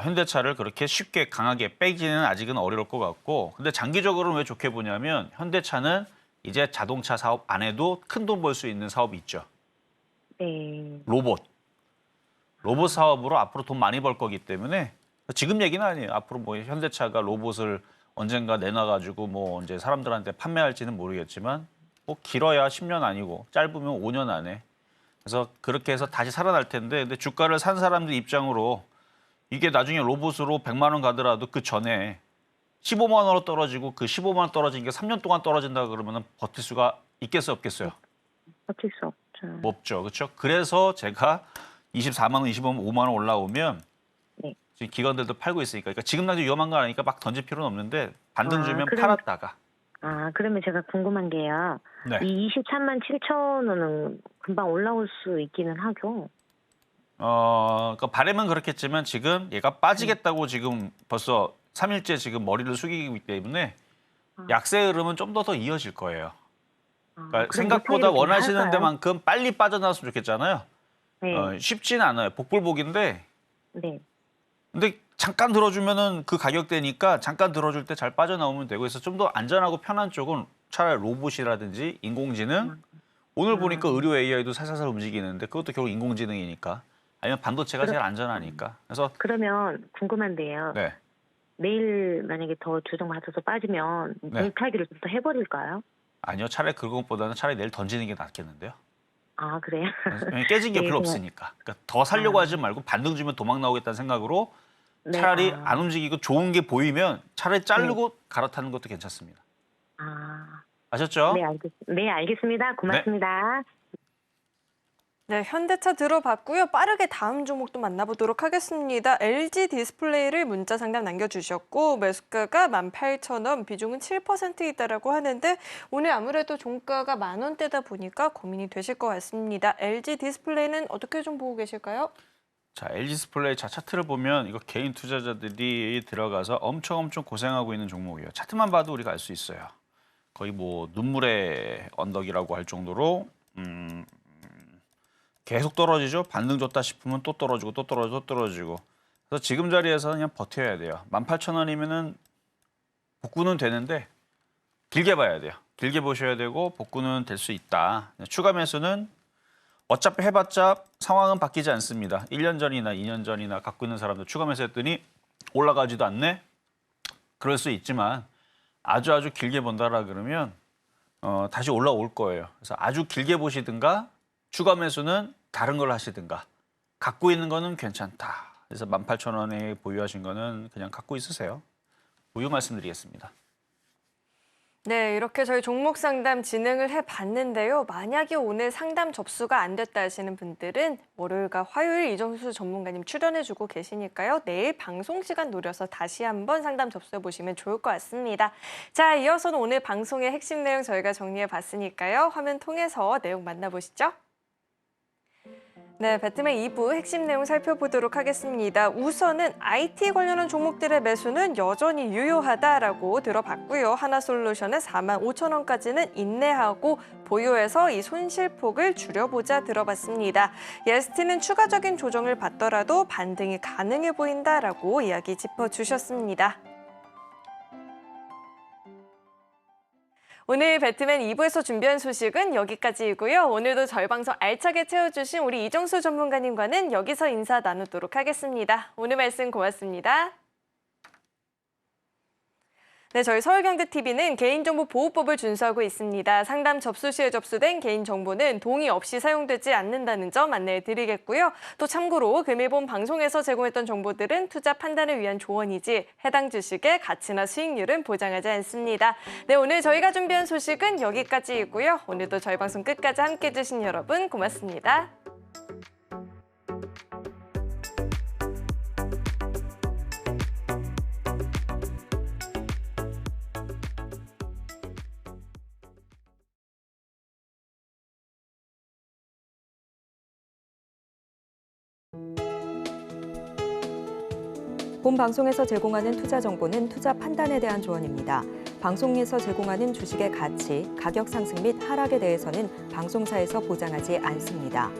현대차를 그렇게 쉽게 강하게 빼기는 아직은 어려울 것 같고 근데 장기적으로는 왜 좋게 보냐면 현대차는 이제 자동차 사업 안 해도 큰 돈 벌 수 있는 사업이 있죠. 네. 로봇 사업으로 앞으로 돈 많이 벌 거기 때문에 지금 얘기는 아니에요. 앞으로 뭐 현대차가 로봇을 언젠가 내놔가지고 뭐 이제 사람들한테 판매할지는 모르겠지만 뭐 길어야 10년 아니고 짧으면 5년 안에 그래서 그렇게 해서 다시 살아날 텐데 근데 주가를 산 사람들 입장으로 이게 나중에 로봇으로 100만 원 가더라도 그 전에 15만 원으로 떨어지고 그 15만 원 떨어진 게 3년 동안 떨어진다 그러면 버틸 수가 있겠어요, 없겠어요? 버틸 수 없죠. 없죠, 그렇죠? 그래서 제가 24만 원, 25만 원 올라오면 네. 지금 기관들도 팔고 있으니까 그러니까 지금 나도 위험한 거 아니니까 막 던질 필요는 없는데 반등 주면 그럼- 팔았다가 그러면 제가 궁금한 게요. 네. 이 23만 7천 원은 금방 올라올 수 있기는 하죠. 그러니까 바람은 그렇겠지만 지금 얘가 빠지겠다고 지금 벌써 3일째 지금 머리를 숙이기 때문에 약세 흐름은 좀 더 이어질 거예요. 그러니까 그럼 생각보다 못하게 원하시는 할까요? 데만큼 빨리 빠져나왔으면 좋겠잖아요. 네. 쉽지는 않아요. 복불복인데 네. 근데 잠깐 들어주면은 그 가격대니까 잠깐 들어줄 때 잘 빠져나오면 되고 그래서 좀 더 안전하고 편한 쪽은 차라리 로봇이라든지 인공지능 오늘 보니까 의료 AI도 살살살 움직이는데 그것도 결국 인공지능이니까 아니면 반도체가 제일 안전하니까 그래서 그러면 궁금한데요. 네. 내일 만약에 더 조정받아서 빠지면 네. 물타기를 좀 더 해버릴까요? 아니요 차라리 그것보다는 차라리 내일 던지는 게 낫겠는데요. 그래요? 왜냐면 깨진 게 네, 별로 그냥- 없으니까 그러니까 더 살려고 하지 말고 반등 주면 도망 나오겠다는 생각으로 네, 차라리 안 움직이고 좋은 게 보이면 차라리 자르고 네. 갈아타는 것도 괜찮습니다. 아, 아셨죠? 네, 알겠습니다. 고맙습니다. 네, 현대차 들어봤고요. 빠르게 다음 종목도 만나보도록 하겠습니다. LG 디스플레이를 문자 상담 남겨주셨고 매수가가 18,000원, 비중은 7%이다라고 하는데 오늘 아무래도 종가가 10,000원대다 보니까 고민이 되실 것 같습니다. LG 디스플레이는 어떻게 좀 보고 계실까요? 자, LG 디스플레이 차트를 보면 이거 개인 투자자들이 들어가서 엄청 고생하고 있는 종목이에요. 차트만 봐도 우리가 알 수 있어요. 거의 뭐 눈물의 언덕이라고 할 정도로 계속 떨어지죠. 반등 줬다 싶으면 또 떨어지고 또 떨어지고 또 떨어지고. 그래서 지금 자리에서 그냥 버텨야 돼요. 18,000원이면은 복구는 되는데 길게 봐야 돼요. 길게 보셔야 되고 복구는 될 수 있다. 추가 매수는 어차피 해봤자 상황은 바뀌지 않습니다. 1년 전이나 2년 전이나 갖고 있는 사람들 추가 매수했더니 올라가지도 않네. 그럴 수 있지만 아주 길게 본다라 그러면 다시 올라올 거예요. 그래서 아주 길게 보시든가 추가 매수는 다른 걸 하시든가 갖고 있는 거는 괜찮다. 그래서 18,000원에 보유하신 거는 그냥 갖고 있으세요. 보유 말씀드리겠습니다. 네, 이렇게 저희 종목 상담 진행을 해봤는데요. 만약에 오늘 상담 접수가 안 됐다 하시는 분들은 월요일과 화요일 이정수 전문가님 출연해주고 계시니까요. 내일 방송 시간 노려서 다시 한번 상담 접수해보시면 좋을 것 같습니다. 자, 이어서는 오늘 방송의 핵심 내용 저희가 정리해봤으니까요. 화면 통해서 내용 만나보시죠. 네, 배트맨 2부 핵심 내용 살펴보도록 하겠습니다. 우선은 IT 관련한 종목들의 매수는 여전히 유효하다라고 들어봤고요. 하나솔루션은 45,000원까지는 인내하고 보유해서 이 손실폭을 줄여보자 들어봤습니다. 예스티는 추가적인 조정을 받더라도 반등이 가능해 보인다라고 이야기 짚어주셨습니다. 오늘 배트맨 2부에서 준비한 소식은 여기까지이고요. 오늘도 저희 방송 알차게 채워주신 우리 이정수 전문가님과는 여기서 인사 나누도록 하겠습니다. 오늘 말씀 고맙습니다. 네, 저희 서울경제TV는 개인정보보호법을 준수하고 있습니다. 상담 접수 시에 접수된 개인정보는 동의 없이 사용되지 않는다는 점 안내해드리겠고요. 또 참고로 금일본 방송에서 제공했던 정보들은 투자 판단을 위한 조언이지 해당 주식의 가치나 수익률은 보장하지 않습니다. 네, 오늘 저희가 준비한 소식은 여기까지이고요. 오늘도 저희 방송 끝까지 함께해 주신 여러분 고맙습니다. 본 방송에서 제공하는 투자 정보는 투자 판단에 대한 조언입니다. 방송에서 제공하는 주식의 가치, 가격 상승 및 하락에 대해서는 방송사에서 보장하지 않습니다.